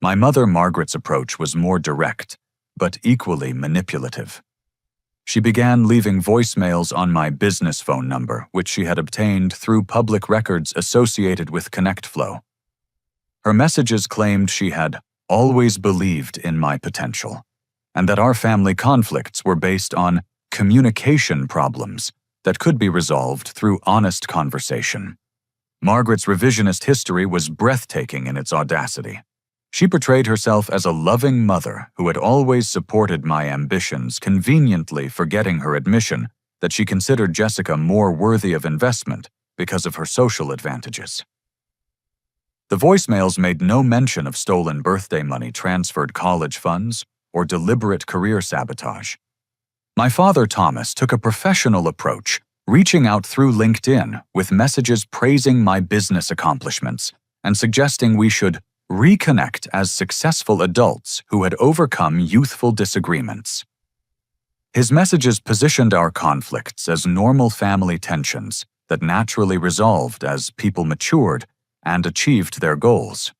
My mother, Margaret's approach was more direct, but equally manipulative. She began leaving voicemails on my business phone number, which she had obtained through public records associated with ConnectFlow. Her messages claimed she had always believed in my potential, and that our family conflicts were based on communication problems that could be resolved through honest conversation. Margaret's revisionist history was breathtaking in its audacity. She portrayed herself as a loving mother who had always supported my ambitions, conveniently forgetting her admission that she considered Jessica more worthy of investment because of her social advantages. The voicemails made no mention of stolen birthday money, transferred college funds, or deliberate career sabotage. My father, Thomas, took a professional approach, reaching out through LinkedIn with messages praising my business accomplishments and suggesting we should reconnect as successful adults who had overcome youthful disagreements. His messages positioned our conflicts as normal family tensions that naturally resolved as people matured and achieved their goals.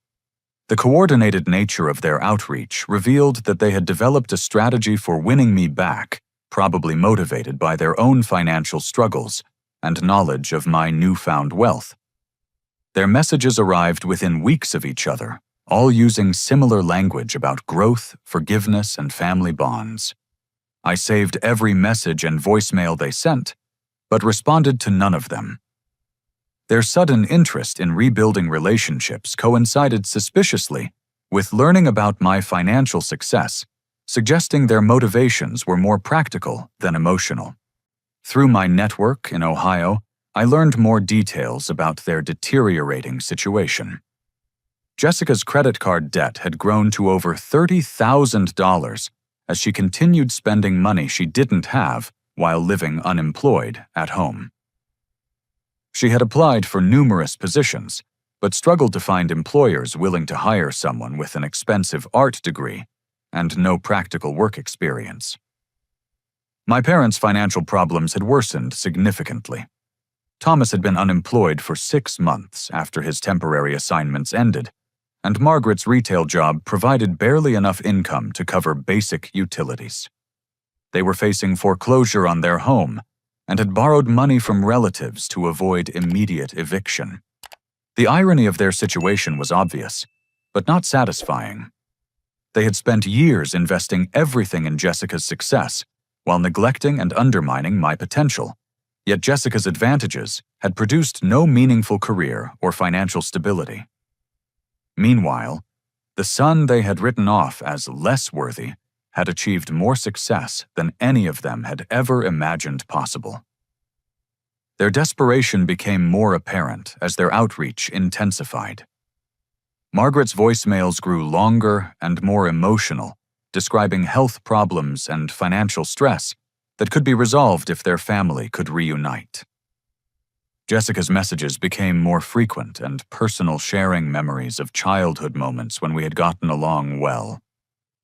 The coordinated nature of their outreach revealed that they had developed a strategy for winning me back, probably motivated by their own financial struggles and knowledge of my newfound wealth. Their messages arrived within weeks of each other, all using similar language about growth, forgiveness, and family bonds. I saved every message and voicemail they sent, but responded to none of them. Their sudden interest in rebuilding relationships coincided suspiciously with learning about my financial success, suggesting their motivations were more practical than emotional. Through my network in Ohio, I learned more details about their deteriorating situation. Jessica's credit card debt had grown to over $30,000 as she continued spending money she didn't have while living unemployed at home. She had applied for numerous positions, but struggled to find employers willing to hire someone with an expensive art degree and no practical work experience. My parents' financial problems had worsened significantly. Thomas had been unemployed for 6 months after his temporary assignments ended, and Margaret's retail job provided barely enough income to cover basic utilities. They were facing foreclosure on their home and had borrowed money from relatives to avoid immediate eviction. The irony of their situation was obvious, but not satisfying. They had spent years investing everything in Jessica's success while neglecting and undermining my potential, yet Jessica's advantages had produced no meaningful career or financial stability. Meanwhile, the son they had written off as less worthy had achieved more success than any of them had ever imagined possible. Their desperation became more apparent as their outreach intensified. Margaret's voicemails grew longer and more emotional, describing health problems and financial stress that could be resolved if their family could reunite. Jessica's messages became more frequent and personal, sharing memories of childhood moments when we had gotten along well.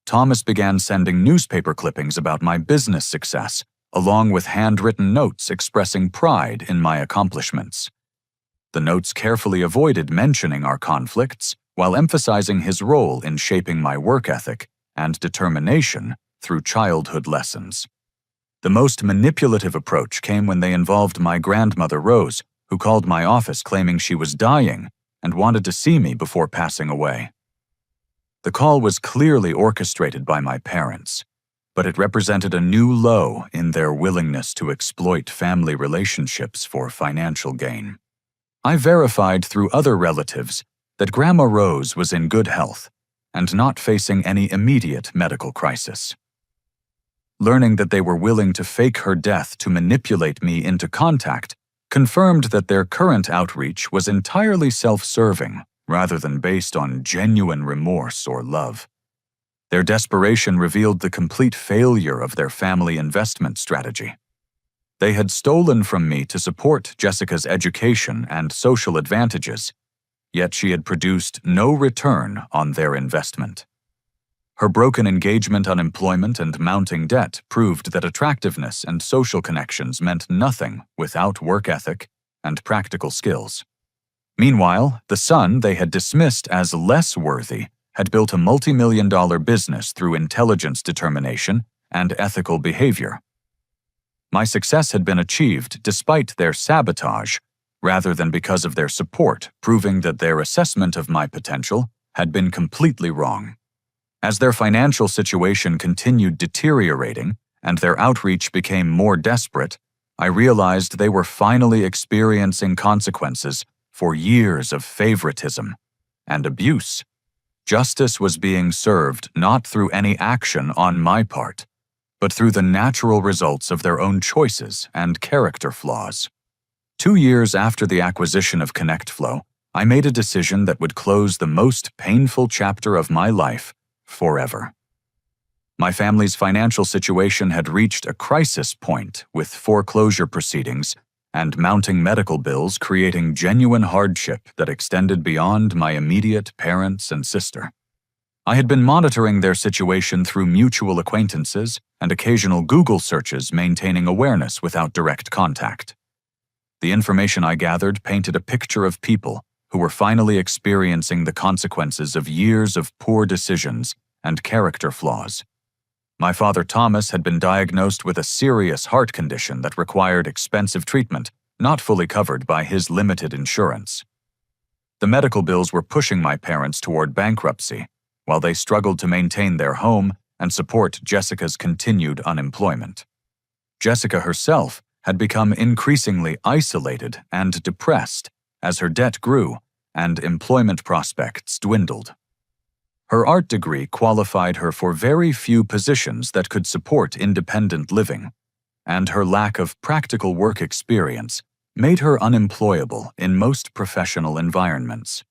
Thomas began sending newspaper clippings about my business success, along with handwritten notes expressing pride in my accomplishments. The notes carefully avoided mentioning our conflicts while emphasizing his role in shaping my work ethic and determination through childhood lessons. The most manipulative approach came when they involved my grandmother Rose, who called my office claiming she was dying and wanted to see me before passing away. The call was clearly orchestrated by my parents, but it represented a new low in their willingness to exploit family relationships for financial gain. I verified through other relatives that Grandma Rose was in good health and not facing any immediate medical crisis. Learning that they were willing to fake her death to manipulate me into contact confirmed that their current outreach was entirely self-serving rather than based on genuine remorse or love. Their desperation revealed the complete failure of their family investment strategy. They had stolen from me to support Jessica's education and social advantages, yet she had produced no return on their investment. Her broken engagement, unemployment, and mounting debt proved that attractiveness and social connections meant nothing without work ethic and practical skills. Meanwhile, the son they had dismissed as less worthy had built a multi-million-dollar business through intelligence determination and ethical behavior. My success had been achieved despite their sabotage, rather than because of their support, proving that their assessment of my potential had been completely wrong. As their financial situation continued deteriorating and their outreach became more desperate, I realized they were finally experiencing consequences for years of favoritism and abuse. Justice was being served not through any action on my part, but through the natural results of their own choices and character flaws. 2 years after the acquisition of ConnectFlow, I made a decision that would close the most painful chapter of my life forever. My family's financial situation had reached a crisis point, with foreclosure proceedings and mounting medical bills creating genuine hardship that extended beyond my immediate parents and sister. I had been monitoring their situation through mutual acquaintances and occasional Google searches, maintaining awareness without direct contact. The information I gathered painted a picture of people who were finally experiencing the consequences of years of poor decisions and character flaws. My father Thomas had been diagnosed with a serious heart condition that required expensive treatment, not fully covered by his limited insurance. The medical bills were pushing my parents toward bankruptcy, while they struggled to maintain their home and support Jessica's continued unemployment. Jessica herself had become increasingly isolated and depressed as her debt grew and employment prospects dwindled. Her art degree qualified her for very few positions that could support independent living, and her lack of practical work experience made her unemployable in most professional environments.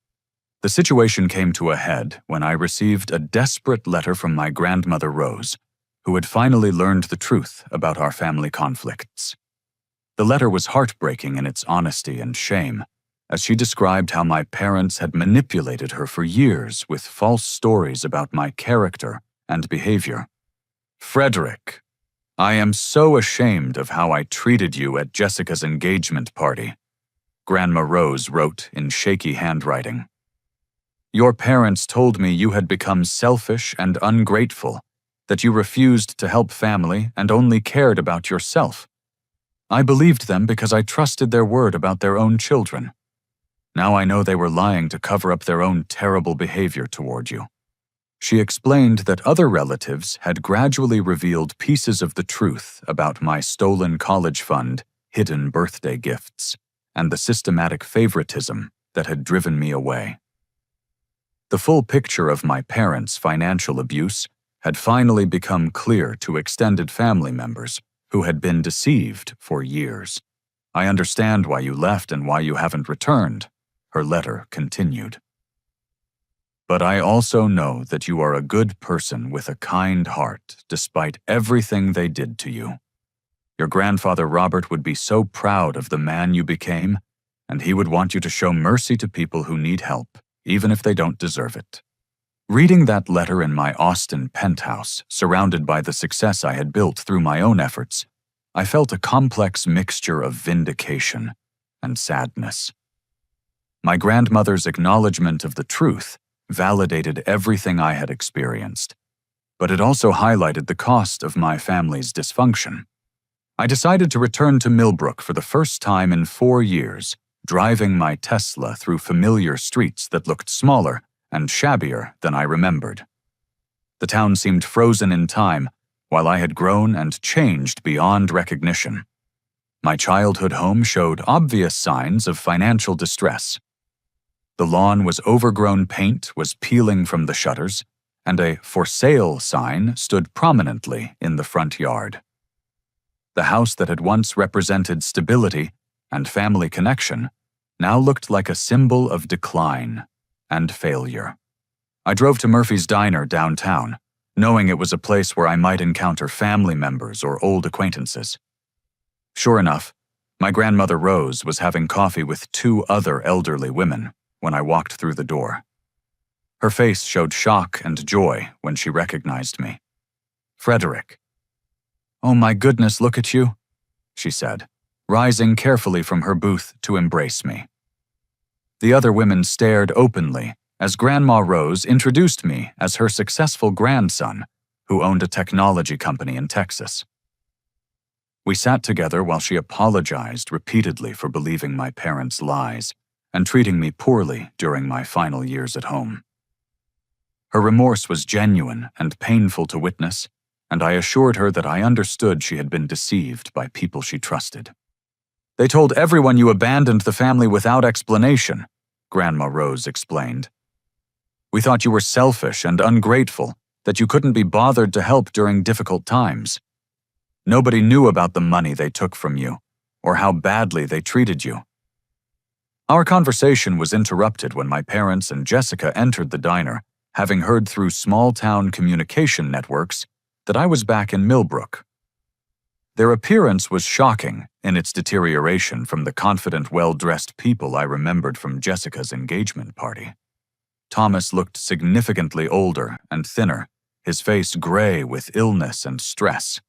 The situation came to a head when I received a desperate letter from my grandmother Rose, who had finally learned the truth about our family conflicts. The letter was heartbreaking in its honesty and shame, as she described how my parents had manipulated her for years with false stories about my character and behavior. "Frederick, I am so ashamed of how I treated you at Jessica's engagement party," Grandma Rose wrote in shaky handwriting. "Your parents told me you had become selfish and ungrateful, that you refused to help family and only cared about yourself. I believed them because I trusted their word about their own children. Now I know they were lying to cover up their own terrible behavior toward you." She explained that other relatives had gradually revealed pieces of the truth about my stolen college fund, hidden birthday gifts, and the systematic favoritism that had driven me away. The full picture of my parents' financial abuse had finally become clear to extended family members who had been deceived for years. "I understand why you left and why you haven't returned," her letter continued. "But I also know that you are a good person with a kind heart despite everything they did to you. Your grandfather Robert would be so proud of the man you became, and he would want you to show mercy to people who need help, even if they don't deserve it." Reading that letter in my Austin penthouse, surrounded by the success I had built through my own efforts, I felt a complex mixture of vindication and sadness. My grandmother's acknowledgement of the truth validated everything I had experienced, but it also highlighted the cost of my family's dysfunction. I decided to return to Millbrook for the first time in 4 years, driving my Tesla through familiar streets that looked smaller and shabbier than I remembered. The town seemed frozen in time, while I had grown and changed beyond recognition. My childhood home showed obvious signs of financial distress. The lawn was overgrown, paint was peeling from the shutters, and a "for sale" sign stood prominently in the front yard. The house that had once represented stability and family connection now looked like a symbol of decline and failure. I drove to Murphy's Diner downtown, knowing it was a place where I might encounter family members or old acquaintances. Sure enough, my grandmother Rose was having coffee with 2 other elderly women when I walked through the door. Her face showed shock and joy when she recognized me. "Frederick." "Oh my goodness, look at you," she said, rising carefully from her booth to embrace me. The other women stared openly as Grandma Rose introduced me as her successful grandson, who owned a technology company in Texas. We sat together while she apologized repeatedly for believing my parents' lies and treating me poorly during my final years at home. Her remorse was genuine and painful to witness, and I assured her that I understood she had been deceived by people she trusted. "They told everyone you abandoned the family without explanation," Grandma Rose explained. "We thought you were selfish and ungrateful, that you couldn't be bothered to help during difficult times. Nobody knew about the money they took from you, or how badly they treated you." Our conversation was interrupted when my parents and Jessica entered the diner, having heard through small-town communication networks that I was back in Millbrook. Their appearance was shocking in its deterioration from the confident, well-dressed people I remembered from Jessica's engagement party. Thomas looked significantly older and thinner, his face gray with illness and stress.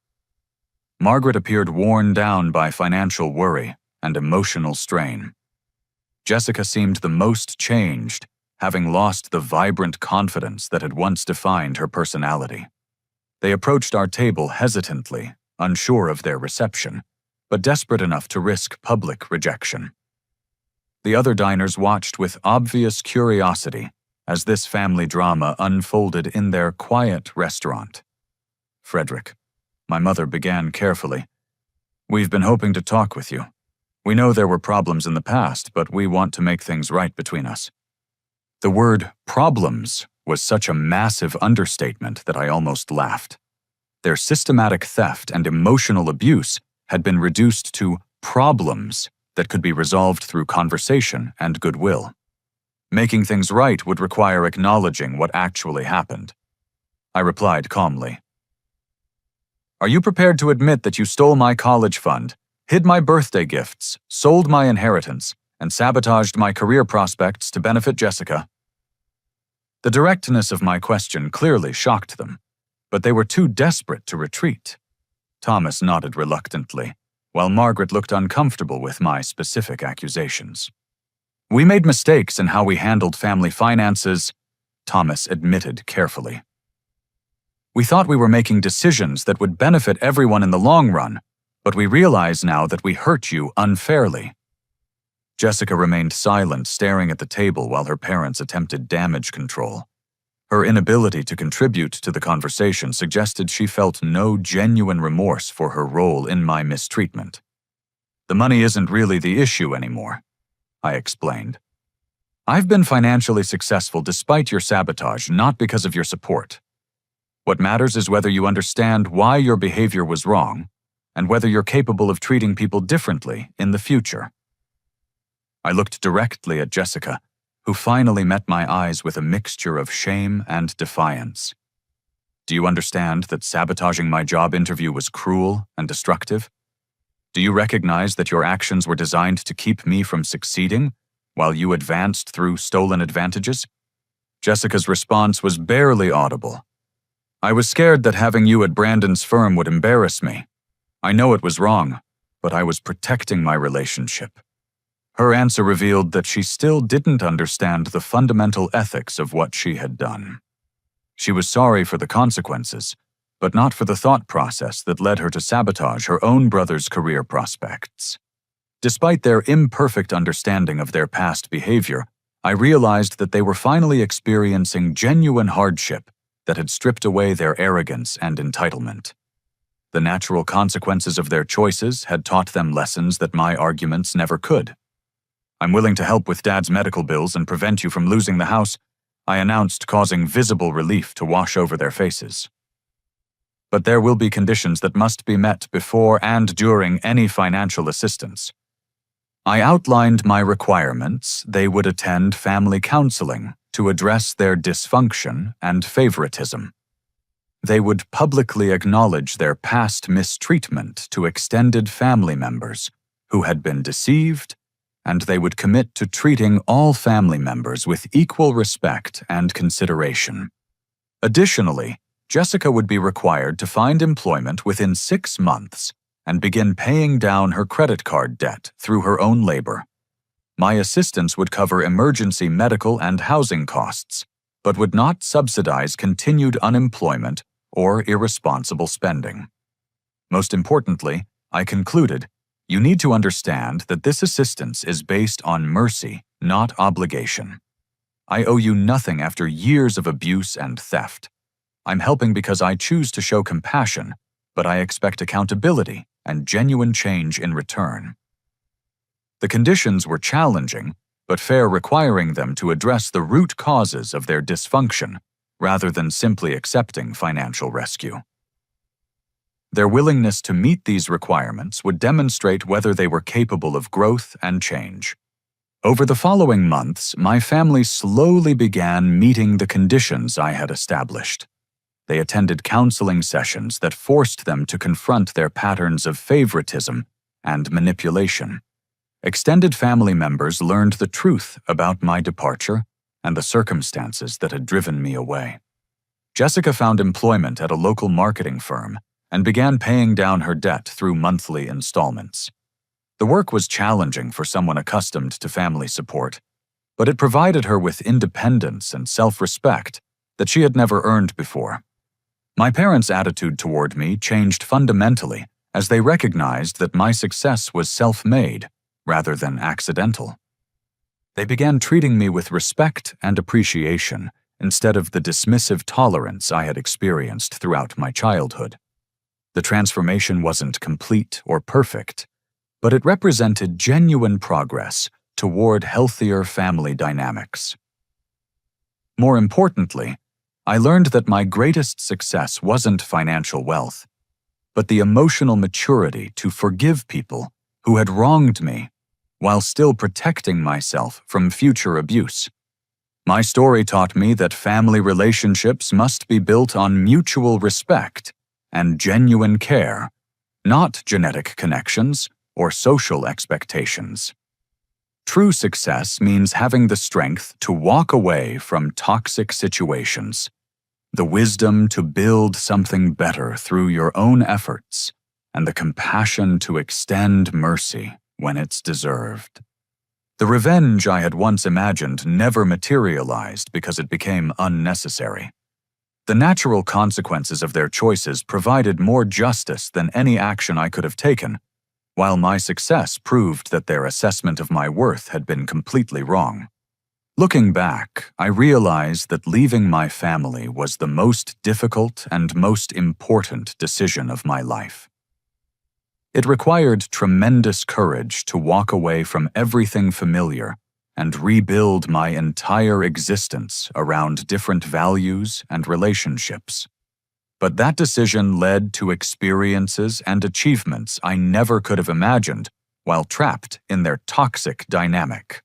Margaret appeared worn down by financial worry and emotional strain. Jessica seemed the most changed, having lost the vibrant confidence that had once defined her personality. They approached our table hesitantly, unsure of their reception, but desperate enough to risk public rejection. The other diners watched with obvious curiosity as this family drama unfolded in their quiet restaurant. Frederick, my mother began carefully, "We've been hoping to talk with you. We know there were problems in the past, but we want to make things right between us." The word problems was such a massive understatement that I almost laughed. Their systematic theft and emotional abuse had been reduced to problems that could be resolved through conversation and goodwill. Making things right would require acknowledging what actually happened. I replied calmly, "Are you prepared to admit that you stole my college fund, hid my birthday gifts, sold my inheritance, and sabotaged my career prospects to benefit Jessica?" The directness of my question clearly shocked them, but they were too desperate to retreat. Thomas nodded reluctantly, while Margaret looked uncomfortable with my specific accusations. "We made mistakes in how we handled family finances," Thomas admitted carefully. "We thought we were making decisions that would benefit everyone in the long run, but we realize now that we hurt you unfairly." Jessica remained silent, staring at the table while her parents attempted damage control. Her inability to contribute to the conversation suggested she felt no genuine remorse for her role in my mistreatment. "The money isn't really the issue anymore," I explained. "I've been financially successful despite your sabotage, not because of your support. What matters is whether you understand why your behavior was wrong and whether you're capable of treating people differently in the future." I looked directly at Jessica, who finally met my eyes with a mixture of shame and defiance. "Do you understand that sabotaging my job interview was cruel and destructive? Do you recognize that your actions were designed to keep me from succeeding while you advanced through stolen advantages?" Jessica's response was barely audible. "I was scared that having you at Brandon's firm would embarrass me. I know it was wrong, but I was protecting my relationship." Her answer revealed that she still didn't understand the fundamental ethics of what she had done. She was sorry for the consequences, but not for the thought process that led her to sabotage her own brother's career prospects. Despite their imperfect understanding of their past behavior, I realized that they were finally experiencing genuine hardship that had stripped away their arrogance and entitlement. The natural consequences of their choices had taught them lessons that my arguments never could. "I'm willing to help with Dad's medical bills and prevent you from losing the house," I announced, causing visible relief to wash over their faces. "But there will be conditions that must be met before and during any financial assistance." I outlined my requirements. They would attend family counseling to address their dysfunction and favoritism. They would publicly acknowledge their past mistreatment to extended family members who had been deceived, and they would commit to treating all family members with equal respect and consideration. Additionally, Jessica would be required to find employment within 6 months and begin paying down her credit card debt through her own labor. My assistance would cover emergency medical and housing costs, but would not subsidize continued unemployment or irresponsible spending. Most importantly, I concluded, you need to understand that this assistance is based on mercy, not obligation. I owe you nothing after years of abuse and theft. I'm helping because I choose to show compassion, but I expect accountability and genuine change in return. The conditions were challenging, but fair, requiring them to address the root causes of their dysfunction rather than simply accepting financial rescue. Their willingness to meet these requirements would demonstrate whether they were capable of growth and change. Over the following months, my family slowly began meeting the conditions I had established. They attended counseling sessions that forced them to confront their patterns of favoritism and manipulation. Extended family members learned the truth about my departure and the circumstances that had driven me away. Jessica found employment at a local marketing firm and began paying down her debt through monthly installments. The work was challenging for someone accustomed to family support, but it provided her with independence and self-respect that she had never earned before. My parents' attitude toward me changed fundamentally as they recognized that my success was self-made rather than accidental. They began treating me with respect and appreciation instead of the dismissive tolerance I had experienced throughout my childhood. The transformation wasn't complete or perfect, but it represented genuine progress toward healthier family dynamics. More importantly, I learned that my greatest success wasn't financial wealth, but the emotional maturity to forgive people who had wronged me while still protecting myself from future abuse. My story taught me that family relationships must be built on mutual respect and genuine care, not genetic connections or social expectations. True success means having the strength to walk away from toxic situations, the wisdom to build something better through your own efforts, and the compassion to extend mercy when it's deserved. The revenge I had once imagined never materialized because it became unnecessary. The natural consequences of their choices provided more justice than any action I could have taken, while my success proved that their assessment of my worth had been completely wrong. Looking back, I realized that leaving my family was the most difficult and most important decision of my life. It required tremendous courage to walk away from everything familiar and rebuild my entire existence around different values and relationships. But that decision led to experiences and achievements I never could have imagined while trapped in their toxic dynamic.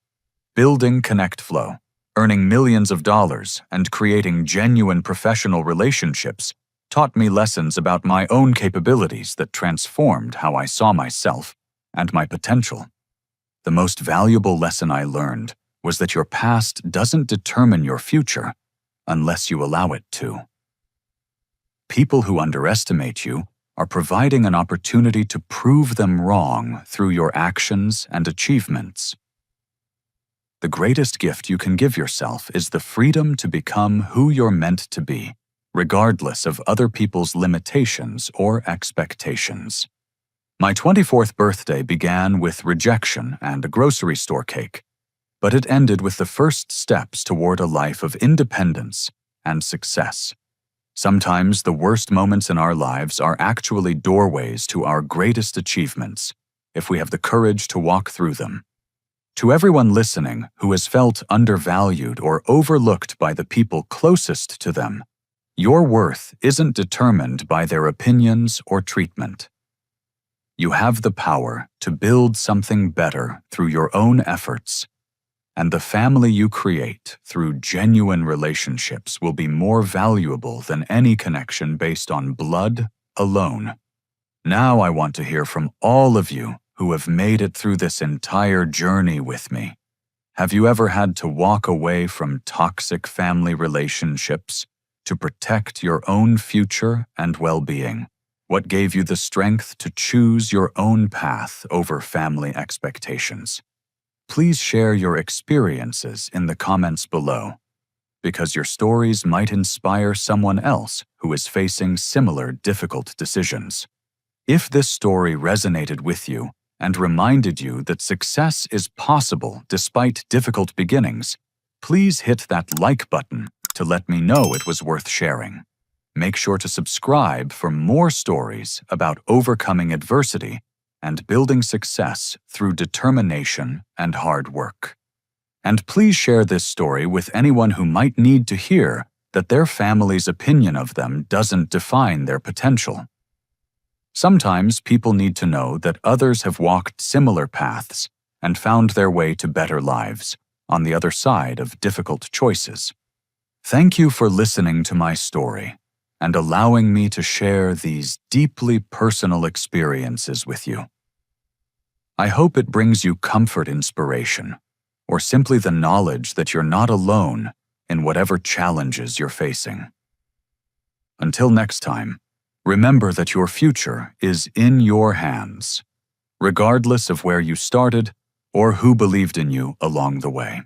Building ConnectFlow, earning millions of dollars, and creating genuine professional relationships taught me lessons about my own capabilities that transformed how I saw myself and my potential. The most valuable lesson I learned was that your past doesn't determine your future unless you allow it to. People who underestimate you are providing an opportunity to prove them wrong through your actions and achievements. The greatest gift you can give yourself is the freedom to become who you're meant to be, regardless of other people's limitations or expectations. My 24th birthday began with rejection and a grocery store cake, but it ended with the first steps toward a life of independence and success. Sometimes the worst moments in our lives are actually doorways to our greatest achievements, if we have the courage to walk through them. To everyone listening who has felt undervalued or overlooked by the people closest to them, your worth isn't determined by their opinions or treatment. You have the power to build something better through your own efforts, and the family you create through genuine relationships will be more valuable than any connection based on blood alone. Now I want to hear from all of you who have made it through this entire journey with me. Have you ever had to walk away from toxic family relationships to protect your own future and well-being? What gave you the strength to choose your own path over family expectations? Please share your experiences in the comments below, because your stories might inspire someone else who is facing similar difficult decisions. If this story resonated with you and reminded you that success is possible despite difficult beginnings, please hit that like button to let me know it was worth sharing. Make sure to subscribe for more stories about overcoming adversity and building success through determination and hard work. And please share this story with anyone who might need to hear that their family's opinion of them doesn't define their potential. Sometimes people need to know that others have walked similar paths and found their way to better lives on the other side of difficult choices. Thank you for listening to my story and allowing me to share these deeply personal experiences with you. I hope it brings you comfort, inspiration, or simply the knowledge that you're not alone in whatever challenges you're facing. Until next time, remember that your future is in your hands, regardless of where you started or who believed in you along the way.